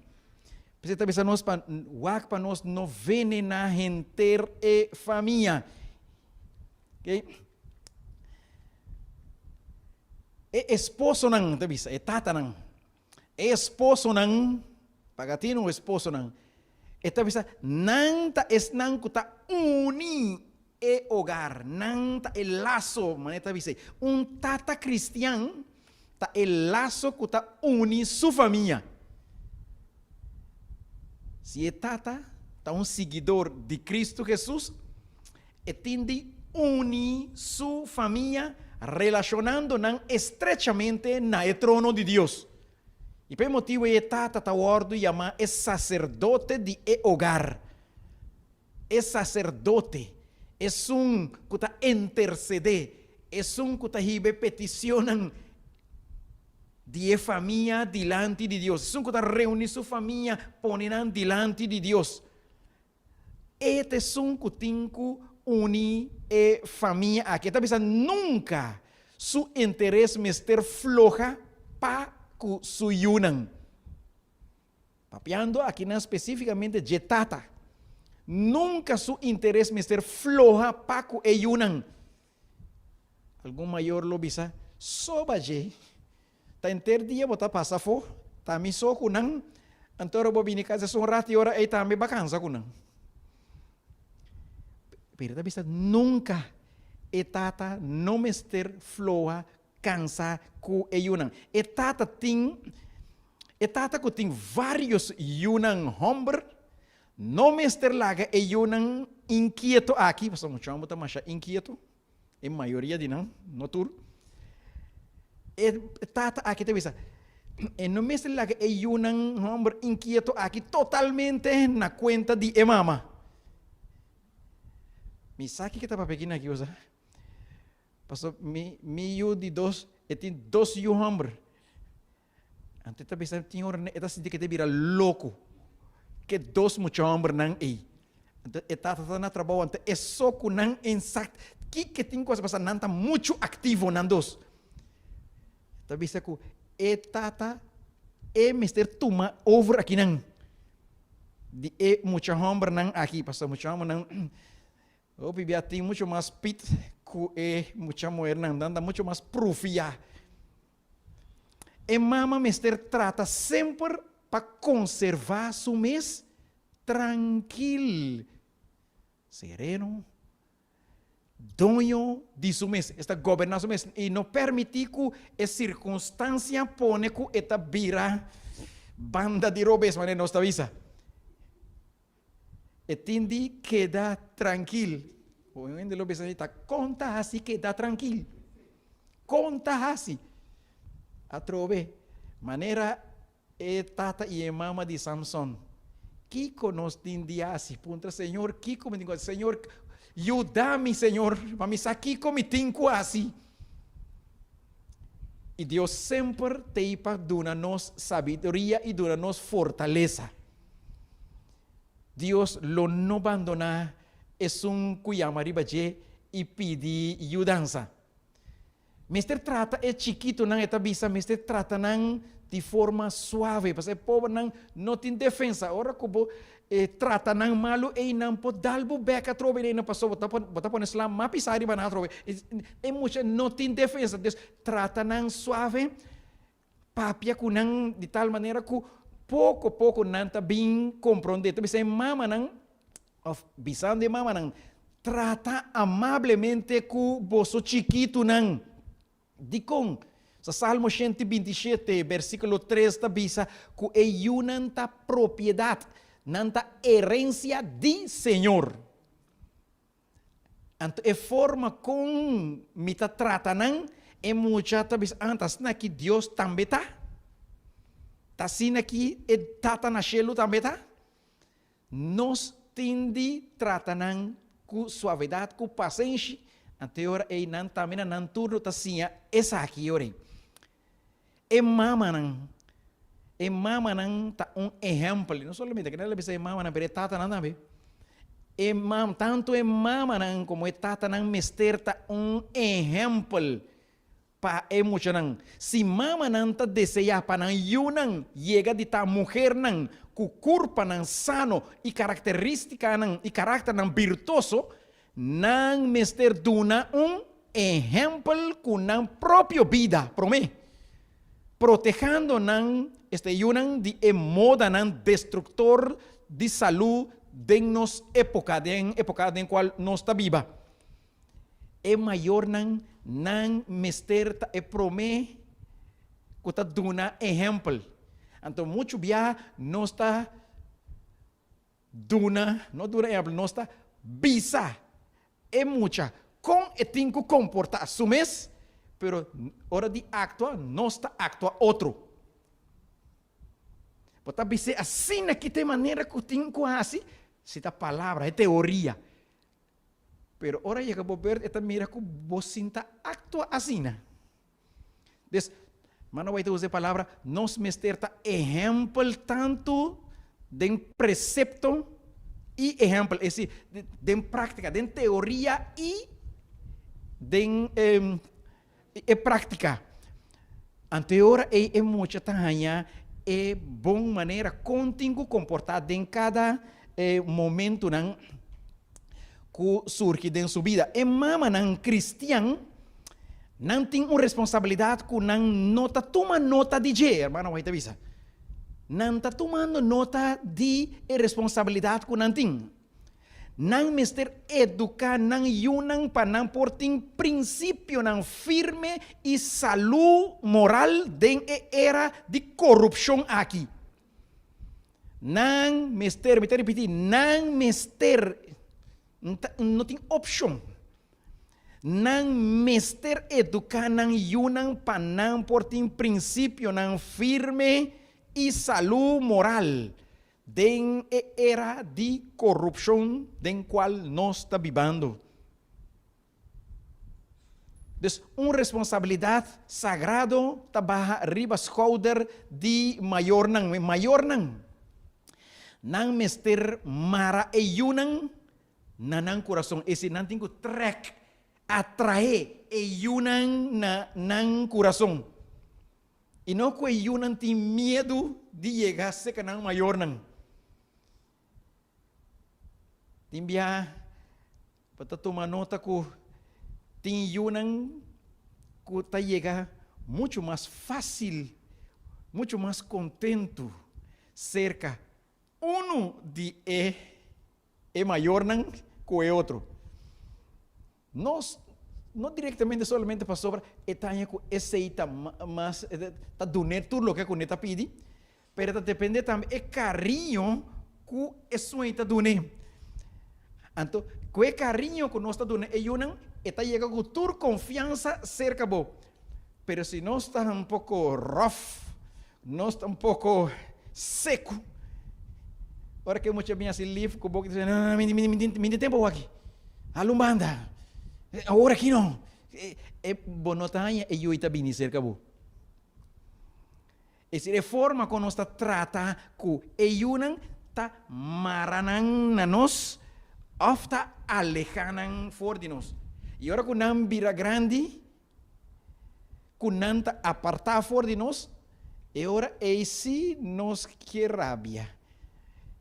Você está pensando para nós não venenar gente e família. Okay? E esposo não, tá bisa? E tata não. E esposo não, pagatino o esposo não. E tá bisa, não tá es não que tá uni e hogar, não tá el laço, maneta bisa. Tata cristiano tá el laço que tá uni sua família. Se é tata, está seguidor de Cristo Jesus, e tende unir sua família relacionando estrechamente no trono de Deus. E por motivo é tata está ordo e chama é sacerdote de hogar. É sacerdote, é que está intercede, é que está ribe peticionando de família diante de Deus. São que reúne sua família, ponerão diante de Deus. Este são que tem que unir a família aqui. Talvez nunca seu interesse mester floja para que se unam. Papiando aqui não especificamente de tata. Nunca seu interesse mester floja para que se unam. Algum maior lo bisa, sobaje. Ta enter dia bota passa fo, ta mi so kunang, antoro bo bini casa son rati ora e ta me vacanza kunang. Pero ta bisa nunca etata no mester floa cansa ku e yunan. E tata ku ting vários yunan hombre, no mister laga e yunan inquieto aqui, pastor mucho amo tamasha inquieto, em maioria de não, notur. E tata aqui te visa. E no mister laga e yunan hombre inquieto aqui totalmente na cuenta de mama. Mi saque que estava pequena aqui, usa. Pastor, mi yu de dos, e tem dois yu hombre. Ante tá pensando, tinha hora, eta senti que te vira louco. Que dois mucho hombre não é. Ante eta tá na trabalho, ante é só que não exact. Que tem coisa passar, não tá muito ativo não dos. Tá bisa que eta mister tuma over aqui não. De mucho hombre não aqui, pastor, mucho hombre não. O bibia tem muito mais pit que muita mulher não anda muito mais profia. E mama mister trata sempre para conservar su mês tranquilo, sereno, dono de su mês, está governando su mês e não permitir que a circunstância pone que esta vira banda de robes, mas não está visa. E tindi queda tranquilo. O em de lo está conta assim queda tranquilo. Conta assim. Atrove maneira e tata e mama de Samson. Que conosco tindi assim, punta Senhor, que como digo, Senhor, ajuda-me, Senhor, para me sair como tinco assim. E Deus sempre te para dar-nos sabedoria e dar-nos fortaleza. Deus lo no abandona es cuyamaribaje e pedi ajudança. Mister trata é chiquito não é tabisa, mister trata não de forma suave, porque o povo não tem defesa. Ora como trata não malo e não pode dar o beca trove e não passou botar por Islam, mapisari bana trove. E muita não tem defesa. Deus trata não suave, papia com não de tal maneira que pouco não está bem compreendido. Bisa mama não, bisão de mama não, trata amablemente com vosso chiquito não. Dicon, sa Salmo 127, versículo 3, está bisa que é uma propriedade, nanta herência de Senhor. Então, é forma com mita trata não, é muita tabis antas na que Deus também está. Tá sina aqui e tata na chelo também tá. Nós tende tratanan com suavidade, com paciência. Até hora e não também não tudo tá sinha essa aqui ora. E mama não tá exemplo. Não somente que ela bisa mama não pere tata não também. E mam tanto e mama não como e tata não mister tá exemplo. Pa mucho nang si mama nang ta deseja pa nang yunang llega de ta mujer nang ku curpa nang sano e característica nang e carácter nang virtuoso nang mister duna ejemplo con nang propio vida prome protejando nang yunang di moda nang destructor de salud dennos época den cual nos está viva mayor nang mister ta prome que ta duna ejemplo. Então muito bia não está duna, não dura ejemplo, não está bisa. Mucha com tem que comportar su mes, pero hora de actuar não está actua outro. Pota bisa assim na que tem maneira que tem que assim, se ta palavra é teoria. Pero ora llega a ver esta mira que vos sinta actua assim. Des, mano vai te usar a palavra nos mesterta exemplo tanto de precepto e exemplo, esse de prática, de teoria e de prática. Anterior é muita tanha é bom maneira contigo comportar em cada momento não que surge em sua vida. E mama não cristiano não tem uma responsabilidade que não toma nota de je, irmão, vai te avisar. Não está tomando nota de responsabilidade que não tem. Nang mister educar nang yunang panang porting princípio nang firme e saúde moral den era de corrupção aqui. Nang mister, me repetir, nang mister, não tem opção. Nang mister educar nang yunang panang porting princípio nang firme e saúde moral den era de corrupção den qual nós está vivendo. Dus uma responsabilidade sagrado tabaha riba schouder de maior nang. Nang mister mara e yunang nanang coração. Esse não tem que trek atrair e yunang na nang coração. E não que yunang tem medo de chegar a ser nang maior nang. Timbia, para tomar nota que tem yunang que tá chega muito mais fácil, muito mais contento cerca de é maior nang que o outro. Nós não diretamente solamente para sobra etanya que aceita mas tá doner tudo o que a está pedi, pero depende também é carinho que isso está doner. Então, com o carinho que nós está doner é yunang está chega com toda confiança cerca bo. Pero se nós está um pouco rough, nós está um pouco seco. Ora que muita bem assim livre com boca dizendo, não, me tempo aqui. Alumbanda. Agora aqui não. É bonotanha e eu está bem cerca bo. Essa reforma que nós está trata com eyunan tá maranang na nós, ofta alejanang for de nós. E ora que não vira grande, que não tá apartar for de nós, e ora esse nos que rabia.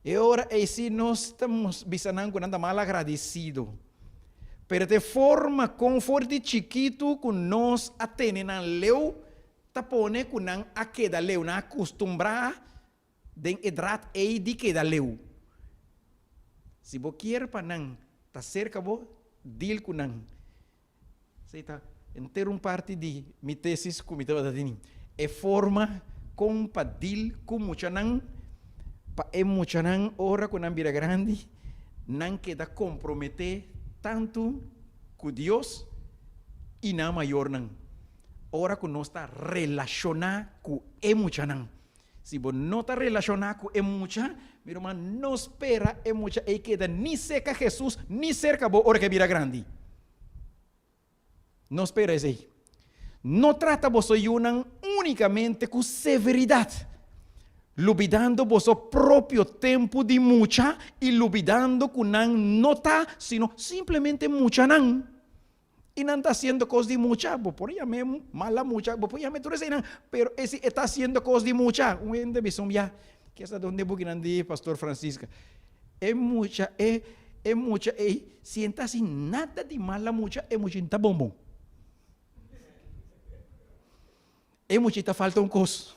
E ora esse nós estamos bisanang que não tá mal agradecido. Pero de forma conforte chiquito que nós atene na leu, ta pone que não a queda leu, na acostumbrar den edrat e de queda leu. Se você quer para não tá cerca bo, deal com não. Sei tá, inteiro parte de minha tesis que me estava dizendo. É forma com para deal com muita não, para é muita não ora com não vira grande, não queda comprometer tanto com Deus e não maior não. Ora que nós está relacionado com é muita não. Se você não está relacionado com é muita, meu irmão, não espera é muita e queda nem cerca Jesus, nem cerca bo ora que vira grande. Não espera isso aí. Não trata você unicamente com severidade, lubidando vosso próprio tempo de mucha e lubidando com não nota, sino simplesmente mucha não. E não está haciendo coisas de mucha, por aí mesmo, mala mucha, por aí mesmo, tudo isso não, pero esse está haciendo coisas de mucha. Um ende visão já, que essa donde buginandi pastor Francisca. É mucha, se não assim nada de mala mucha, é mucha tá bom. É mucha tá falta coisa.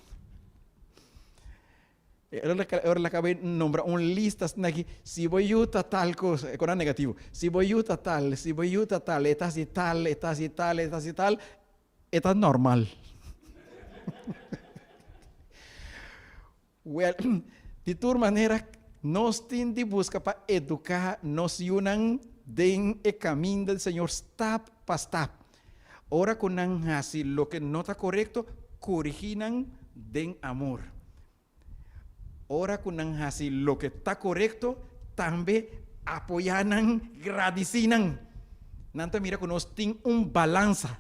Ahora acabé de nombrar una lista aquí. Si voy a tal cosa, con negativo. Si voy a tal, estas y tal, estas normal. Well, de todas maneras, nos tienen de buscar para educar, nos unan den el camino del Señor, step por step. Ahora con así lo que no está correcto, corriginan den amor. Ora con así lo que está correcto, también apoyan, agradecinan. Nanta mira que nos tiene un balanza.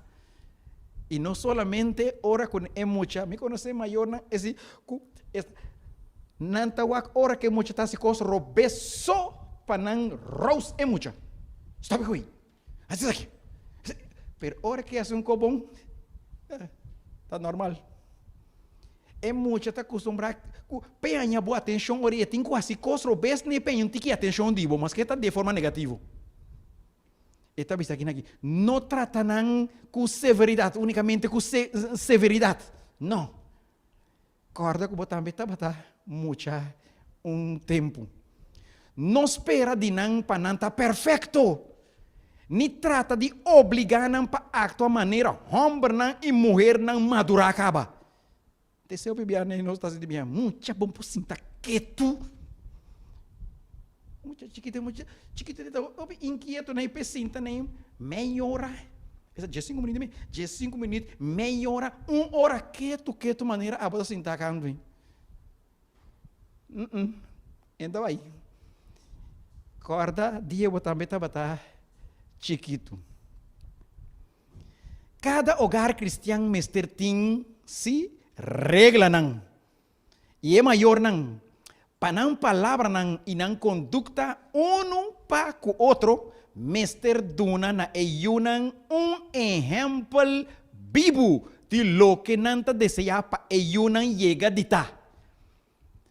Y no solamente ora con mucha, me conoce mayor, es nanta wak ora que mucha está se cos robeso panan rose mucha. Está bien, así es aquí. Pero ora que hace un cobón, está normal. É muita tá acostumbrado, penha boa atenção, ori tem quase costro bes nem penha um tique atenção divo, mas que tá de forma negativa. Está visto aqui, não trata não com severidade, unicamente com severidade, não. Corda que botar também tá muita tempo. não espera de não para não estar perfeito. Ni trata de obrigar não para actuar maneira homem não e mulher não madurar acaba. Desceu bebê nem nós está dizendo muita bom por sinta quieto. Muita chiquita inquieto nem pecinta nem meia hora. Essa de 5 minutos, de 5 minutos, meia hora, 1 hora quieto maneira a botar sentar canto. Então aí. Corda dia botar beta chiquito. Cada hogar cristiano mester tem si regla não. E é maior não. Para não palavra não e não conduta um para o outro, mester duna na eyunan exemplo vivo de lo que nanta deseja para eyunan llega de ta.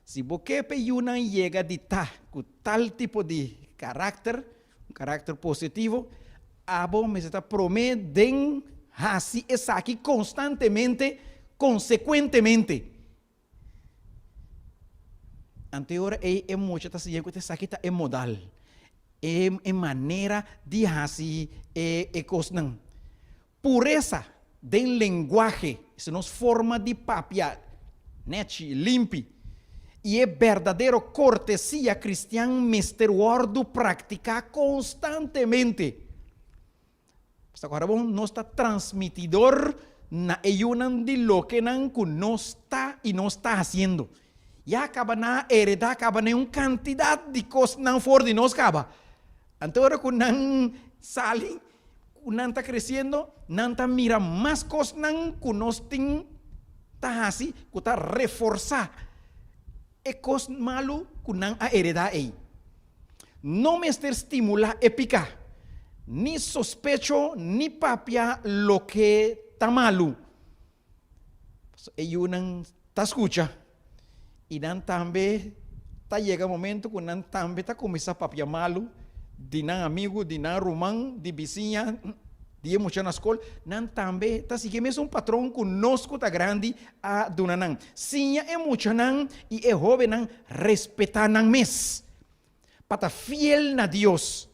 Se você para eyunan llega de ta com tal tipo de caráter, um caráter positivo, abo me está prometendo assim essa aqui constantemente, consequentemente. Anterior é muito tá se que essa aqui tá é modal. É maneira de fazer coisas. Pureza de linguagem, isso nos forma de papia, net, limpe. E é verdadeiro cortesia cristã, misterioso, praticar constantemente. Agora, bom, nós está transmitidor na eyunan de lo que não está e não está fazendo. E acaba na heredar, acaba na quantidade de coisas não for de nós acaba. Então, agora, quando não sale, quando não está crescendo, não está mira mais coisas não que nós temos, está assim, que está reforçar. É coisa malo que não a heredar aí. Não me estimula épica. Ni sospecho, ni papia lo que está malo. Ellos não está escucha. E não também está chega um momento que não também está começando a papia malo. De não amigo, de não romão, de vizinha, de muita na escola. Não também está seguindo mesmo patrão conosco está grande a dona não. Sim, é muito não e é jovem não respeitar não mes. Para fiel na Deus.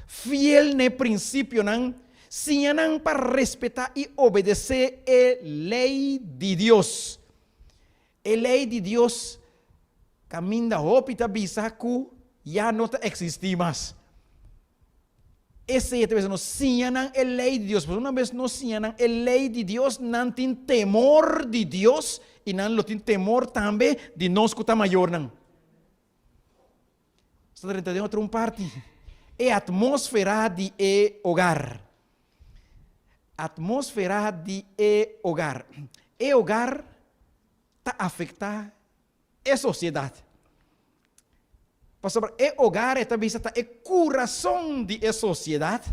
Fiel no princípio, não, sim, não para respeitar e obedecer a lei de Deus. A lei de Deus, caminho da hópita bisaco, já não existe mais. Esse é o sim, não, a lei de Deus. Mas uma vez não sim, não, a lei de Deus não tem temor de Deus e não tem temor também de nós que está maior, não. Está entendendo outra parte? É a atmosfera de hogar. Atmosfera de hogar. E hogar está afetando a sociedade. Pastor, e hogar é também está o coração de sociedade,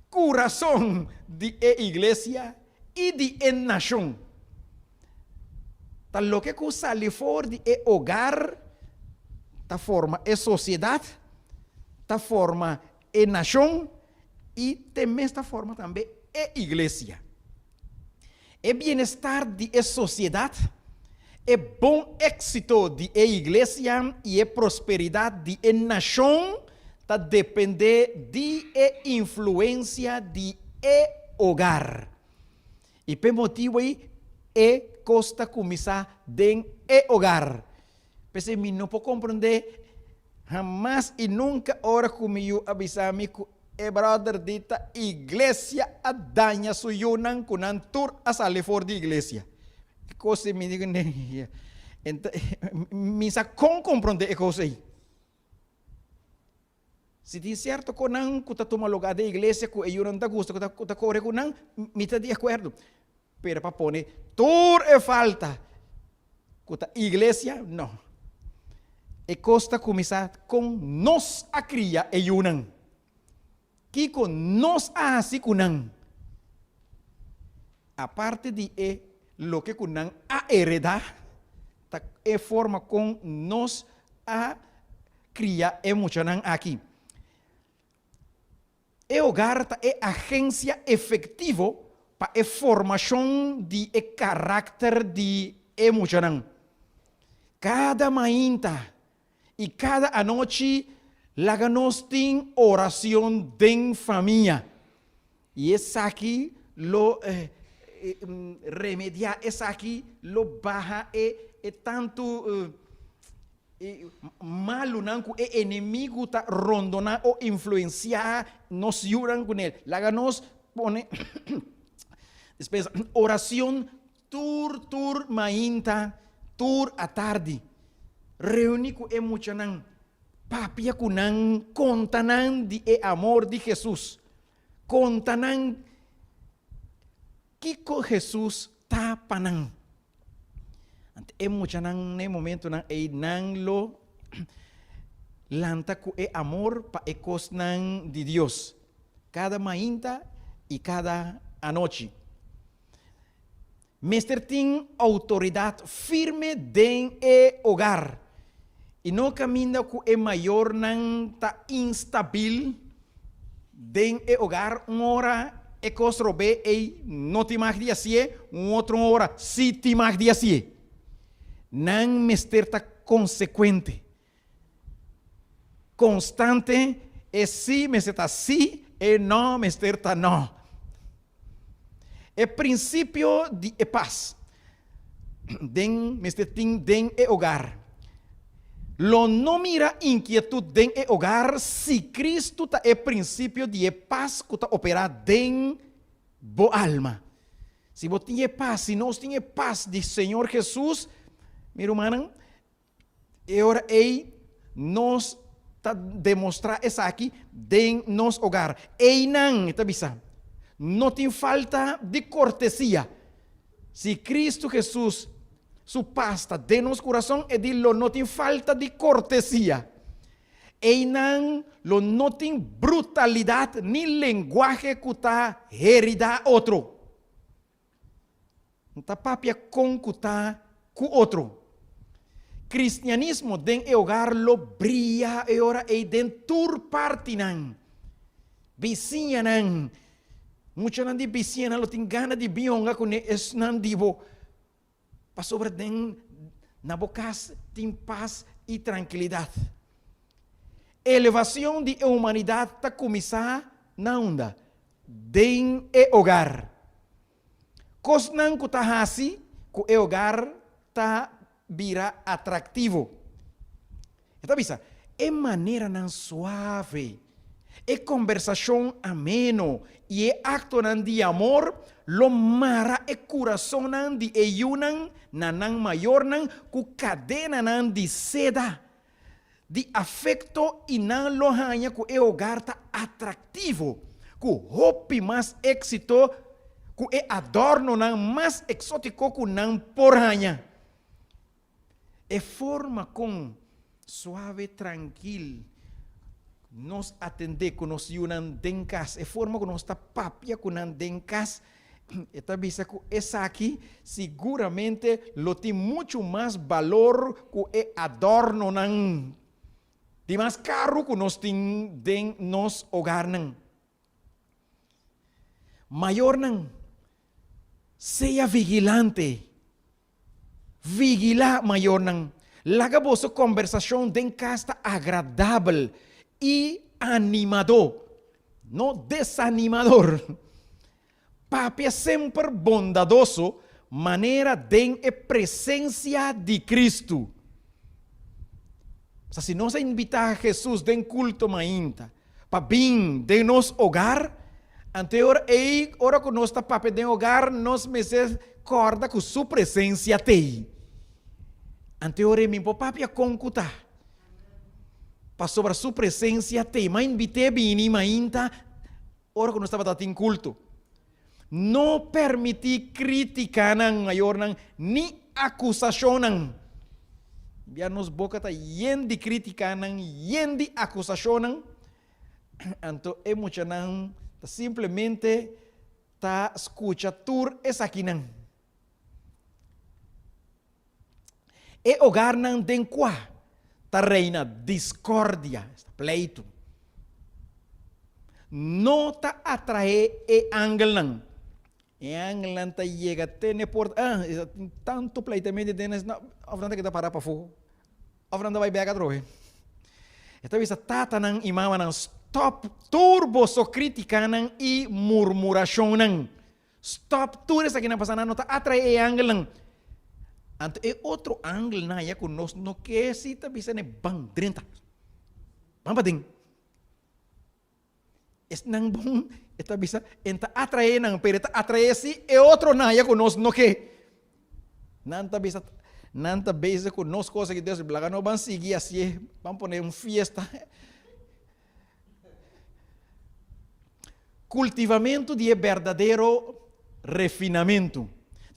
coração de igreja e de nação. Tá lo que sale fora de hogar, tá forma a sociedade, esta forma é nação e também esta forma também é igreja. É bem-estar de sociedade, é bom êxito de igreja e é prosperidade de nação, tá depender de influência de hogar. E por motivo aí é costa começar de hogar. Porque me não pode compreender jamás e nunca ora comigo avisar-me que brother dita igreja a danha suyunan kunan tur a sale for de igreja. Que coisa me diga né? Então, me sa com compreender que coisa aí. Se tem certo que não que tá toma lugar da igreja que eu não tá gosto que tá corre que não me tá de acordo. Pero para pôr tur é falta que tá igreja não. E costa começar com nós a cria e unam. Que com nós a assim kunang. A parte de lo que kunang a heredar, é forma com nós a cria emocional aqui. E hogar é agência efetiva para a formação de caráter de emocional. Cada manhã e cada noite Laga nos tem oração de família. E essa aqui lo remediar, essa aqui lo baja tanto malo não que inimigo tá rondona ou influenciar nos juran com ele. Laga nos pone depois oração tur mainta tur à tarde. Reuni com emocionan papia kunan contanan de amor de Jesus. Contanan kiko Jesus ta panang. Ante emocionan ne momento nan nang lo lanta ku amor pa ecos nan de Dios. Cada mainta e cada anoche. Mester tem autoridade firme den hogar. E não caminha com maior não tá instabil den hogar hora cosrobe não te mag dia sie outra hora si te mag dia sie. Não mester tá consequente. Constante si mester tá si não mester tá não. Princípio de paz. Den mester ting den hogar. Lo no mira inquietud den hogar si Cristo ta princípio de paz que ta opera den bo alma. Se você tem paz, se nós tem paz de Senhor Jesus, meu irmão, agora nos ta demonstrar essa aqui den nos hogar. Não, tá bisa. Não tem falta de cortesia. Se Cristo Jesus, su pasta de nos coração, é de lo não tem falta de cortesia. E não tem brutalidade, nem linguagem que está herida outro. Não está papia com que está com outro. Cristianismo den hogar lo brilha e ora e den tur parte nan. Vizinha nan. Muitos não de vizinha lo tem gana de bionga com es nan divo. Para sobre den na bocas tem paz e tranquilidade. Elevação de humanidade está começar na onda. Den hogar. Cosnan que está assim, que o hogar está vira atrativo. Então, bisa, é maneira não suave, é conversação ameno e é acto não de amor, lo mara é coração não de eyunan, nanang maior não, com cadena não de seda, de afecto e não lo hanha que o hogar está atrativo, com hope mais éxito, com é adorno não mais exótico que não por hanha. É forma com suave, tranquilo, nos atender com nos yunan denkas. É forma com nos papia com nan denkas. Esta bisa que essa aqui seguramente lo tem muito mais valor que é adorno nan. Tem mais caro que nos tem den nos hogar nan. Maior nan. Seja vigilante. Vigila maior não. Laga vossa conversação den casta agradável e animador, não desanimador. Papi é sempre bondadoso, maneira de presença de Cristo. Se nós invitar a Jesus den culto mainta, para vir de nos hogar, anterior ora que nós está papi den hogar, nós meses corda com sua presença tem. Anterior me papi a concutar. Para sobre a sua presença tem. Mas invitei bem mainta, ora que nós estava dando culto. Não permiti criticar maior nem acusação. Já nos boca está yen de criticar yen de acusação. Então é muito não, simplesmente tá escuta tur essa aqui não. E hogar não tem qua, tá reina discórdia, pleito. Não tá atrai e angel não. E angel não tá chega tene por tanto pleitamento denes na ofrenda que tá parar para fogo. Ofrenda vai pegar droga. Esta vez tata nang imama nang stop turbo so kritika nang i murmuração nang. Stop tudo essa aqui na passada nota atrai ângulo nang. Anto é outro ângulo na ya conosco no que se tá bisa ne bang drenta. Pampating. Es nang bom eta bisa enta atrai nang pereta atrai si é outro na ya conosco no que. Nanta bisa conosco coisa que Deus blaga no van seguir assim, vamos poner fiesta. Cultivamento de verdadeiro refinamento.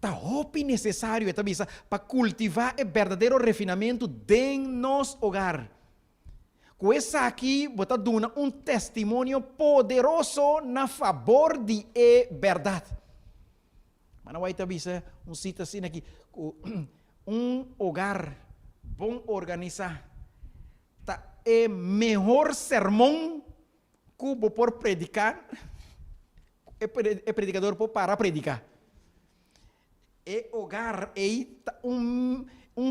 Tá necessário esta bisa para cultivar o verdadeiro refinamento dentro do nosso hogar. Com essa aqui, vou estar dando um testemunho poderoso na favor de verdade. Mas não vai ter bisa cita assim aqui, hogar bom organizar. Tá é melhor sermão que vou por predicar. É predicador por para predicar. É hogar é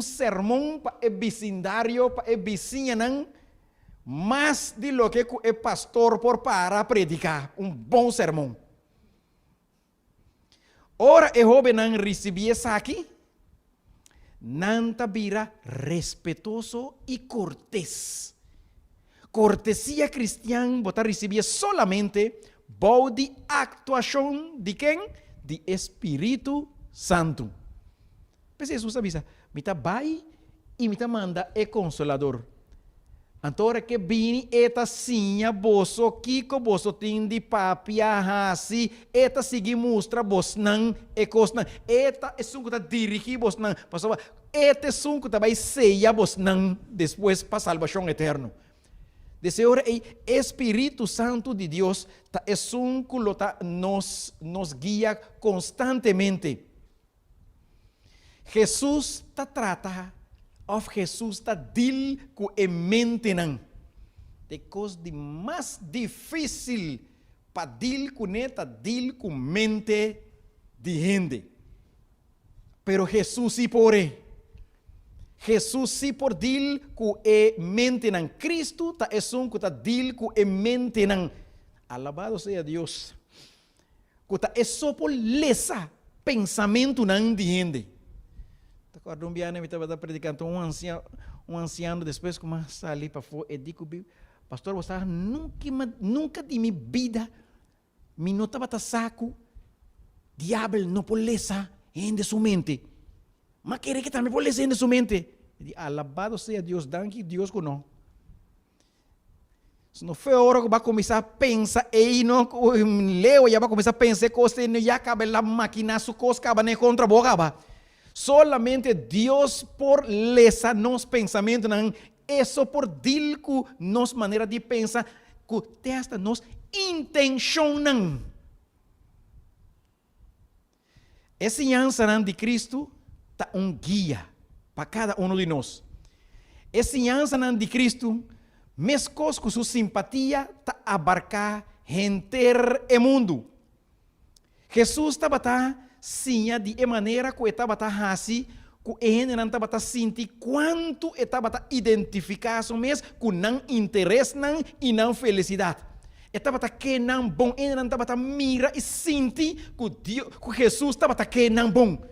sermão para o vecindário, para o vizinho, mais de lo que é pastor por para predicar. Bom sermão. Ora, é jovem não recebia essa aqui. Nanta vira respeitoso e cortés. Cortesia cristã, você recebia solamente boa de actuação de quem? De Espírito Santo. Mas Jesus avisa, mita vai e mita manda é consolador. Então, que vini eta sinha boso, kiko boso tindi papia hasi, eta sigi mustra bos nang ekos nang, eta esunku ta dirigi bos nang, pasaba, eta esunku ta vai ceia bos nang, depois para salvação eterno. Desse hora, o Espírito Santo de Deus ta esunku lota nos guia constantemente. Jesus ta trata of Jesus está dil com a mente não. De coisa de mais difícil para dil com neta, dil com mente de gente. Pero Jesus se pode. Jesus se por dil com a mente não. Cristo está esum que está dil com a mente não. Alabado seja Deus. Que está só por lesa pensamento não de gente. Quando um dia eu estava predicando um anciano depois começa ali para fora e digo, pastor, você nunca de minha vida me notava tá saco, diabo não poleza em sua mente, mas quer que também poleza em sua mente. Alabado seja Deus, danke Deus conosco. Se não foi a hora que vai começar a pensar, e não leu já vai começar a pensar coisas e já acaba lá máquina su coisa acaba nem contra boca. Solamente Deus por lesa nos pensamentos, isso por dilco nos maneira de pensar, que testa nos intenção. Essa ensinança de Cristo está guia para cada um de nós. Essa ensinança de Cristo, mesmo com sua simpatia, está abarcar gente e mundo. Jesus estava sim, de maneira que estava assim, que ele não estava sentir quanto estava identificado mesmo com não interesse e não felicidade. Estava que não bom, ele não estava mira e sentir que Jesus estava que não bom.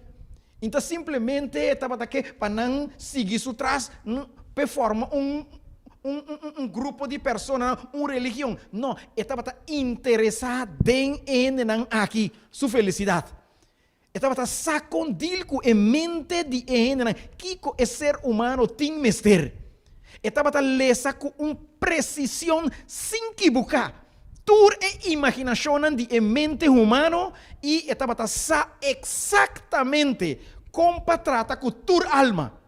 Então simplesmente estava que para não seguir seu traço, para formar um grupo de pessoas, uma religião. Não, estava interessado em ele aqui, sua felicidade. Estava sacondil com a mente de ele, que o ser humano tem mestre. Estava lesa com uma precisão sem equivocar. Toda a imaginação de mente humana e estava exatamente como trata com toda alma.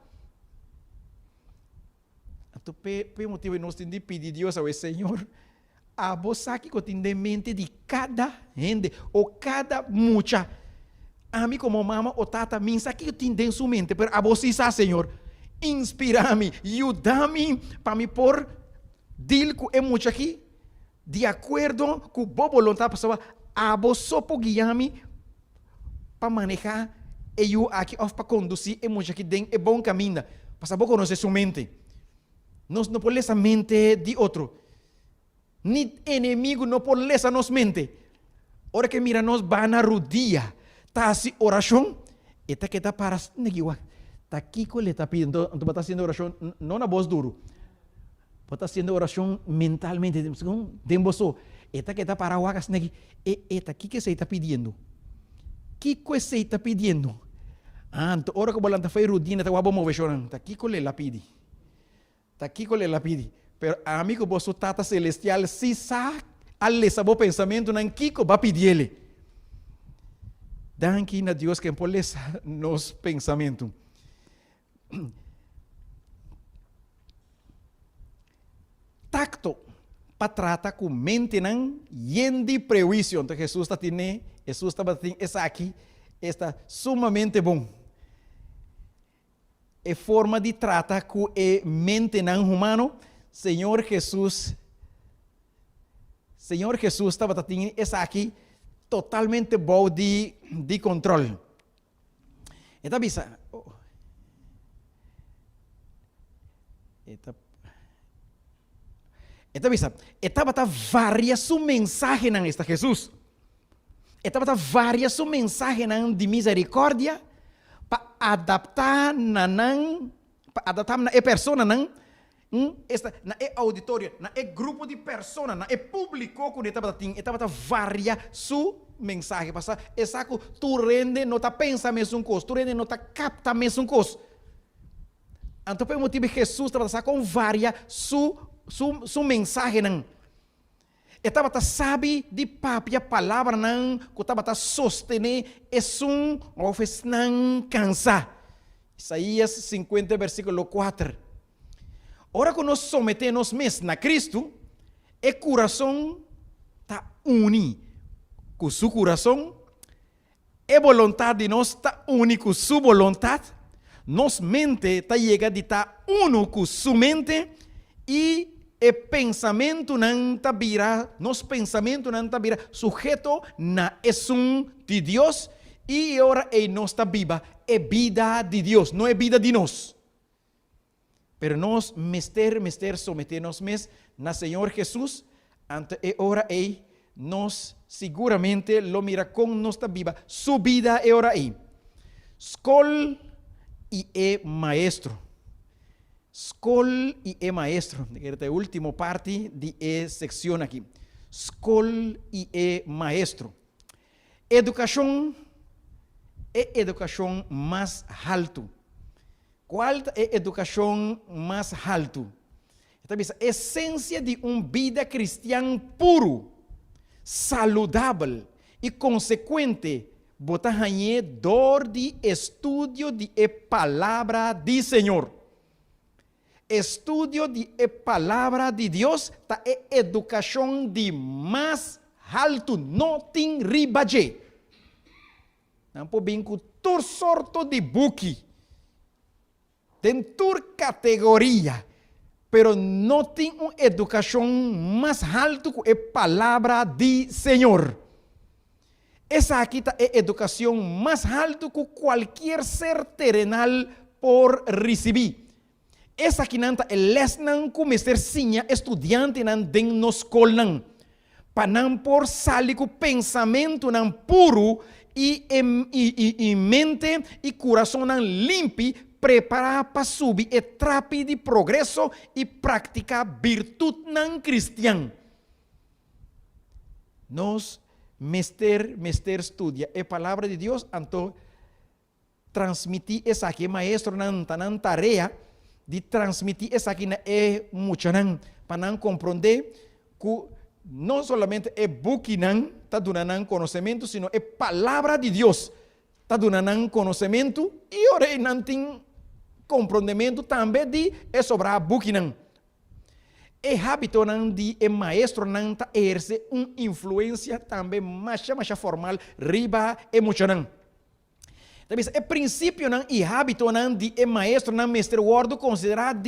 Então, por motivo nós temos de pedir a Deus ao Senhor, a você que tem a mente de cada gente ou cada mucha. A mim como mama ou tata, mim sabe que eu tenho dentro da mente, mas a você, Senhor, inspira-me, ajuda-me para me pôr deal com muito aqui, de acordo com a boa vontade da pessoa, a você pode guiar-me para manejar e eu aqui para conduzir muito aqui dentro é bom caminho, para saber conhecer sua mente. Nós não podemos a mente de outro. Ni inimigo não pode a nos mente. Ora que mira, nós vai na rodilha. Tá assim, oração. Eta que tá para negiwa. Tá aqui que ele está pedindo. Tu está fazendo oração, não na voz duro. Está fazendo oração mentalmente. Demboso. Eta que tá para wagas negi. Eta, que você está pedindo? Que você está pedindo? Então, ora que bolanta foi rodinha, tá wabo moveção. Tá aqui que ele la pedi. Tá aqui que ele la pedi. Pero amigo, vosso tata celestial, se sabe, alle sabo pensamento, nan kiko va pedir ele. Dan na Deus que pode nos pensamento. Tacto, para tratar com mente nan yendi prejuízo. Então Jesus está tendo, Jesus está tendo essa aqui, está sumamente bom. É forma de tratar com a mente nan humano. Senhor Jesus estava tendo essa aqui totalmente bom de controle. Então, bisa. Então, bisa. Estava várias mensagens nesta Jesus. Estava várias mensagens de misericórdia para adaptar na pessoa nan. Na auditório, na grupo de pessoas, na público que estava várias su mensagem, passa essa que tu rende não tá pensa mesmo coisa, tu rende não tá capta mesmo coisa. Então por motivo Jesus estava com várias su mensagem não. Estava sabe de papia palavra não, que estava sostener ofes não cansa. Isaías 50 versículo 4. Ora que nós sometemos mesmo na Cristo, o coração está unido com seu coração, a vontade de nós está unida com sua vontade, nossa mente está chegando a estar uno com sua mente e o pensamento não está vira, nosso pensamento não está vira sujeito na ação de Deus e ora é nós está viva, é vida de Deus, não é vida de nós. Pero nós mester someternos mes na Senhor Jesus, ante e ora ei, nós seguramente lo mira com nossa viva, sua vida e ora ei. Escola e maestro. Escola e maestro. Esta é a última parte de secção aqui. Escola e maestro. Educação é educação mais alto. Qual é a educação mais alta? Então, a essência de vida cristã puro, saudável e consequente, botar dor de estudo de a palavra do Senhor. Estudo de a palavra de Deus tá é educação de mais alto, não tem ribaje. Não pode vir com toda sorte de book. Tem toda categoria, pero não tem uma educação mais alta que a palavra do Senhor. Essa aqui é a educação mais alta que qualquer ser terrenal por receber. Essa aqui não é lesson como ser sinha estudante não den na escola. Para não por sair com pensamento não puro e mente e coração não limpo, preparar para subir e trape de progresso e praticar virtude não cristã. Nós, mester estudia a palavra de Deus, então, transmitir essa aqui, maestro, não tarefa de transmitir essa aqui, é muito, para não compreender que não somente é book, não está dando conhecimento, sino é palavra de Deus, está dando conhecimento, e ora não tem compreendimento também de sobre a book não. É hábito não de maestro não tá exerce uma influência também mais formal riba emocional. Então, é princípio não e hábito não de maestro não mestre word considerado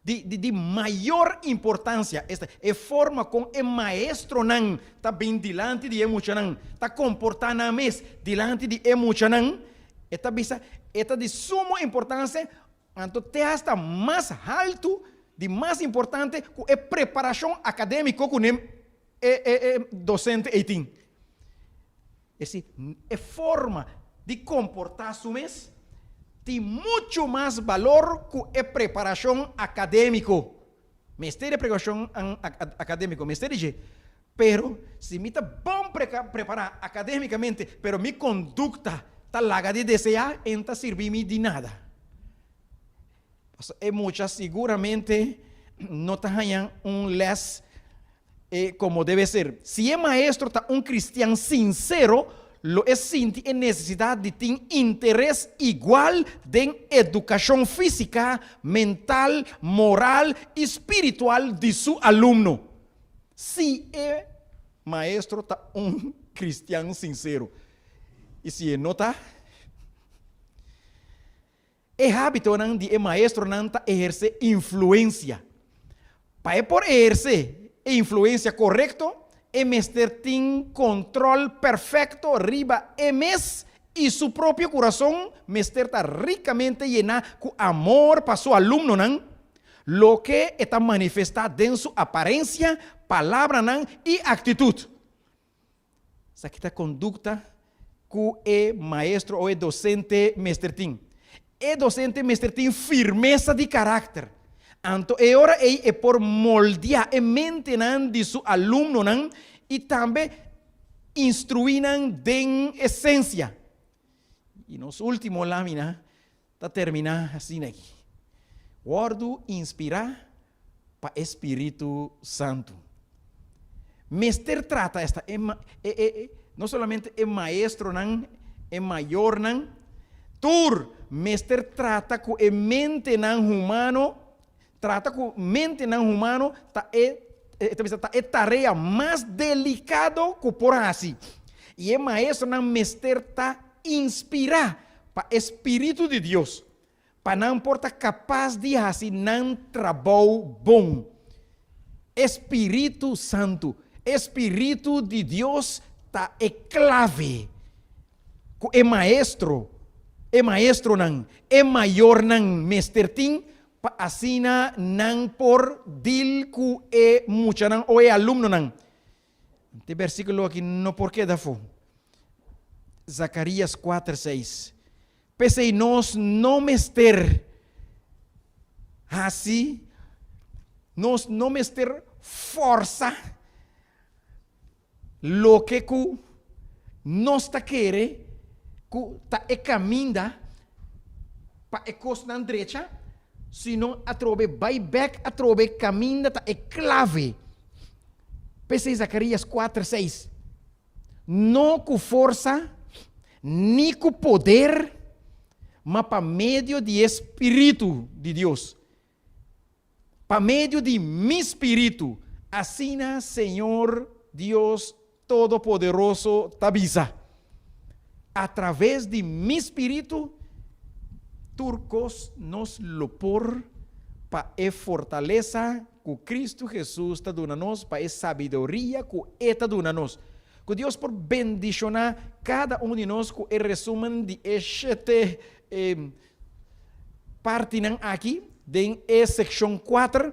de maior importância. Esta é forma com maestro não tá bem diante de emocional, tá comportando mais diante de emocional. Esta de suma importância, então te hasta mais alto de mais importante é preparação acadêmica com docente 18. Essa é forma de comportar-se mês tem muito mais valor que a preparação acadêmica. Mestre de preparação acadêmica, mestre de pero se me está bom preparar academicamente, pero minha conduta está larga de desejar, então servir-me de nada. É muitas seguramente não têm les como deve ser. Se é maestro está cristiano sincero, lo é sentir a necessidade de ter interesse igual em educação física, mental, moral e espiritual de seu aluno. Se é maestro está cristiano sincero. E se não está, é hábito de maestro não está exercer influência. Para por exercer influência correta, é mestre tem controle perfeito riba emes e seu próprio coração, mestre está ricamente llenado com amor para seu aluno, não? Lo que está manifestado em sua aparência, palavra não? E atitude. Essa aqui é a conduta que o maestro ou o docente mestre tem. O docente mestre tem firmeza de caráter. Então, agora é por moldear a mente de seu aluno e também instruir em essência. E nos últimos láminas, está terminando assim aqui. Guardo inspirar para o Espírito Santo. Mestre trata esta, não somente é maestro, é maior, mestre trata com a mente humano, trata com a mente humano, é tarefa mais delicada que por assim. E o maestro mestre está inspirar para o Espírito de Deus, para não porta capaz de fazer um trabalho bom. Espírito Santo, Espírito de Deus está clave. É maestro não, é maior não, mestre tem, assim não por dil que é mucha não, ou é aluno não. Este versículo aqui não porque da fo. Zacarias 4:6. Pese nós não mestre assim, nós não mestre força lo que nós está querer que está caminho para a costa na direita, senão a trobe buyback, a trobe caminho está clave. Pese Zacarias 4:6. Não com força, nem com poder, mas para meio de Espírito de Deus. Para meio de meu Espírito, assim, Senhor Deus Todo-Poderoso, tabisa. Através de meu Espírito, turcos nos lopor para a fortaleza que Cristo Jesus está dando a nós, para a sabedoria que está dando a nós. Que Deus por bendicionar cada de nós com o resumo de este parte aqui, em seção 4.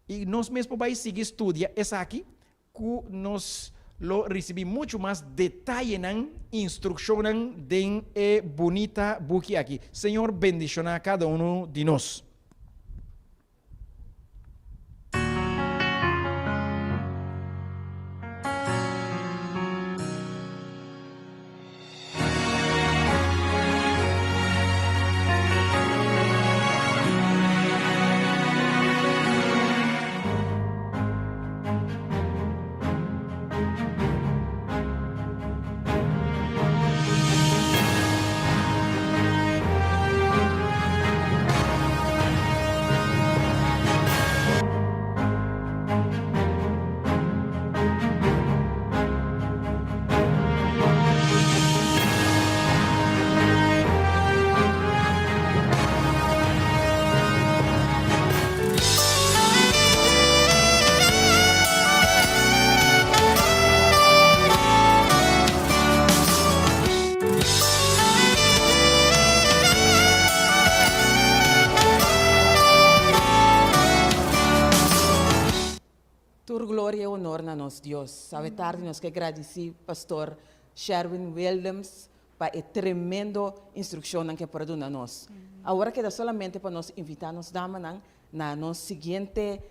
E nós mesmos vamos seguir estudar essa aqui, que nós lo recebemos muito mais detalhe na instrução de bonita book aqui. Senhor, bendicionar cada de nós. a nos Dios. Sabe tarde nos que agradecer pastor Sherwin Williams para tremendo instrucción que por a nós. Agora queda solamente para nos invitar nos damas na nos siguiente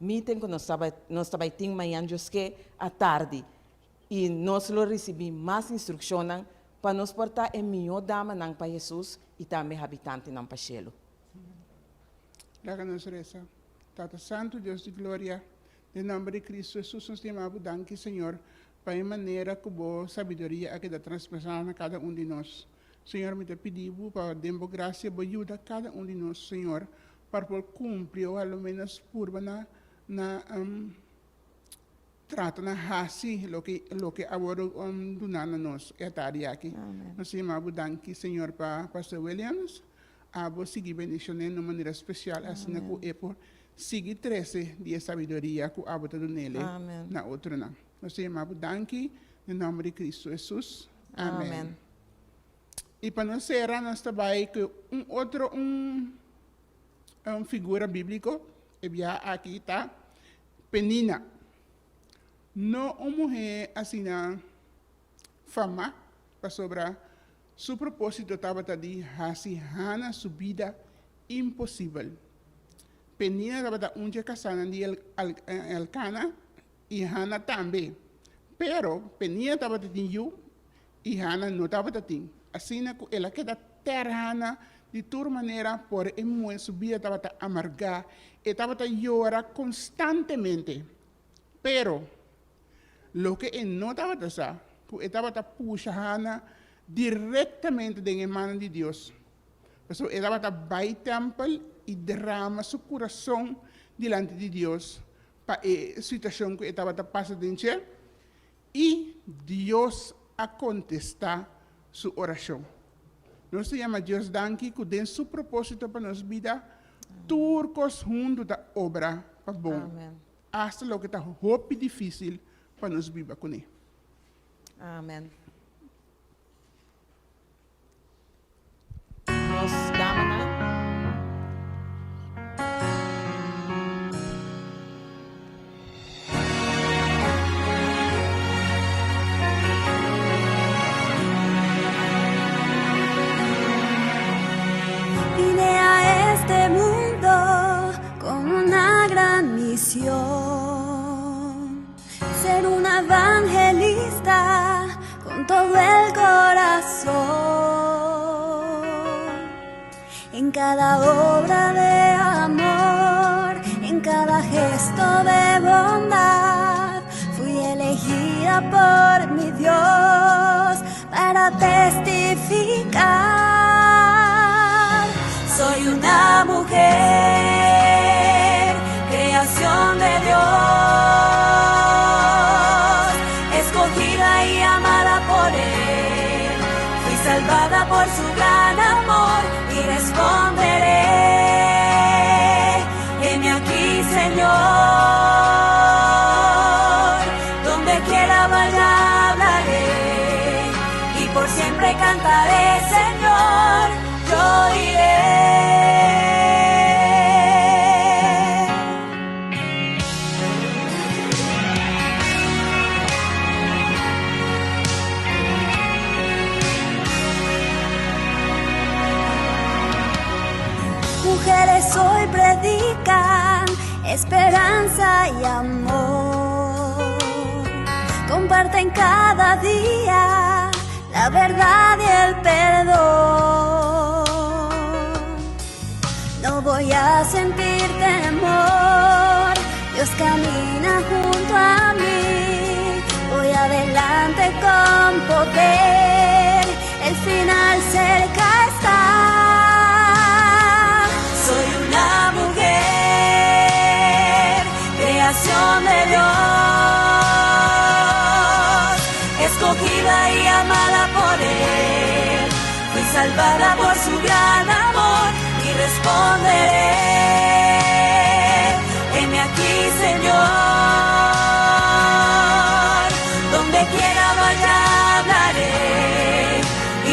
meeting que nós estava tendo amanhã que à tarde e nós lo recebi mais instrucção para nos portar em melhor dama para Jesus e também habitante não para Shelo. Láganos reza. Tata Santo, Deus de glória, em nome de Cristo Jesus, nos chamamos danke, Senhor, para a maneira que boa sabedoria que dá transmissão a cada de nós. Senhor, me te pedimos para dar graça e ajuda a cada de nós, Senhor, para poder cumprir, ou ao menos por trata na hasi lo que agora donar a nós é a tarefa aqui. Nós chamamos danke, Senhor, para Pastor Williams, a seguir bendicionando de uma maneira especial, assim que é por seguir 13 de sabedoria que a bota do nele na outra não. Nós chamamos danke em nome de Cristo Jesus. Amém. E para nós encerrar, nós trabalhamos com figura bíblica, e aqui está Penina. Não uma mulher assim na fama para sobre seu propósito estava de assim Hana subida impossível. Penina estava onde casada de Elcana e Hana também. Pero Penina estava de eu e Hana não estava de assim ela queda terrana de toda maneira por em subida estava amargar e estava a llorar constantemente. Pero lo que não estava a que estava puxando diretamente da mão de Deus. Então, ele estava vai templo e derrama seu coração diante de Deus para a situação que estava passando e Deus a contestar sua oração. Nós se chama Deus danke que tem seu propósito para nossa vida, turcos junto da obra para bom. Hasta lo que está muito difícil para nos viver com ele. Amém. Nós damas Vine a este mundo con una gran misión, ser una evangelista con todo el corazón, en cada obra de amor, en cada gesto de bondad, fui elegida por mi Dios para testificar. Soy una mujer, creación de Dios, escogida y amada por Él. Fui salvada por su gran amor y responderé, heme aquí, Señor. Donde quiera vaya hablaré y por siempre cantaré, Señor, yo iré. Mujeres hoy predican esperanza y amor, comparten cada día la verdad y el perdón. No voy a sentir temor, Dios camina junto a mí, voy adelante con poder, el final cerca está. Soy una mujer, creación de Dios, escogida y amada por Él. Fui salvada por su gran amor y responderé, heme aquí, Señor. Donde quiera vaya hablaré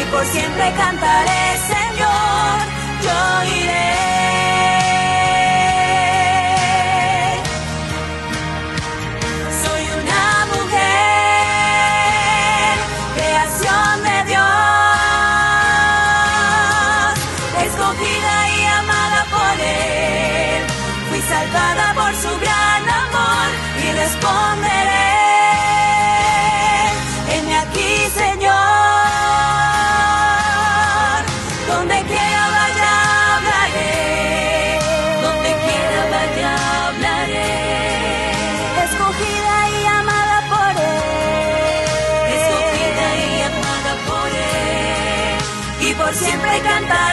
y por siempre cantaré, Señor, yo iré. y cantar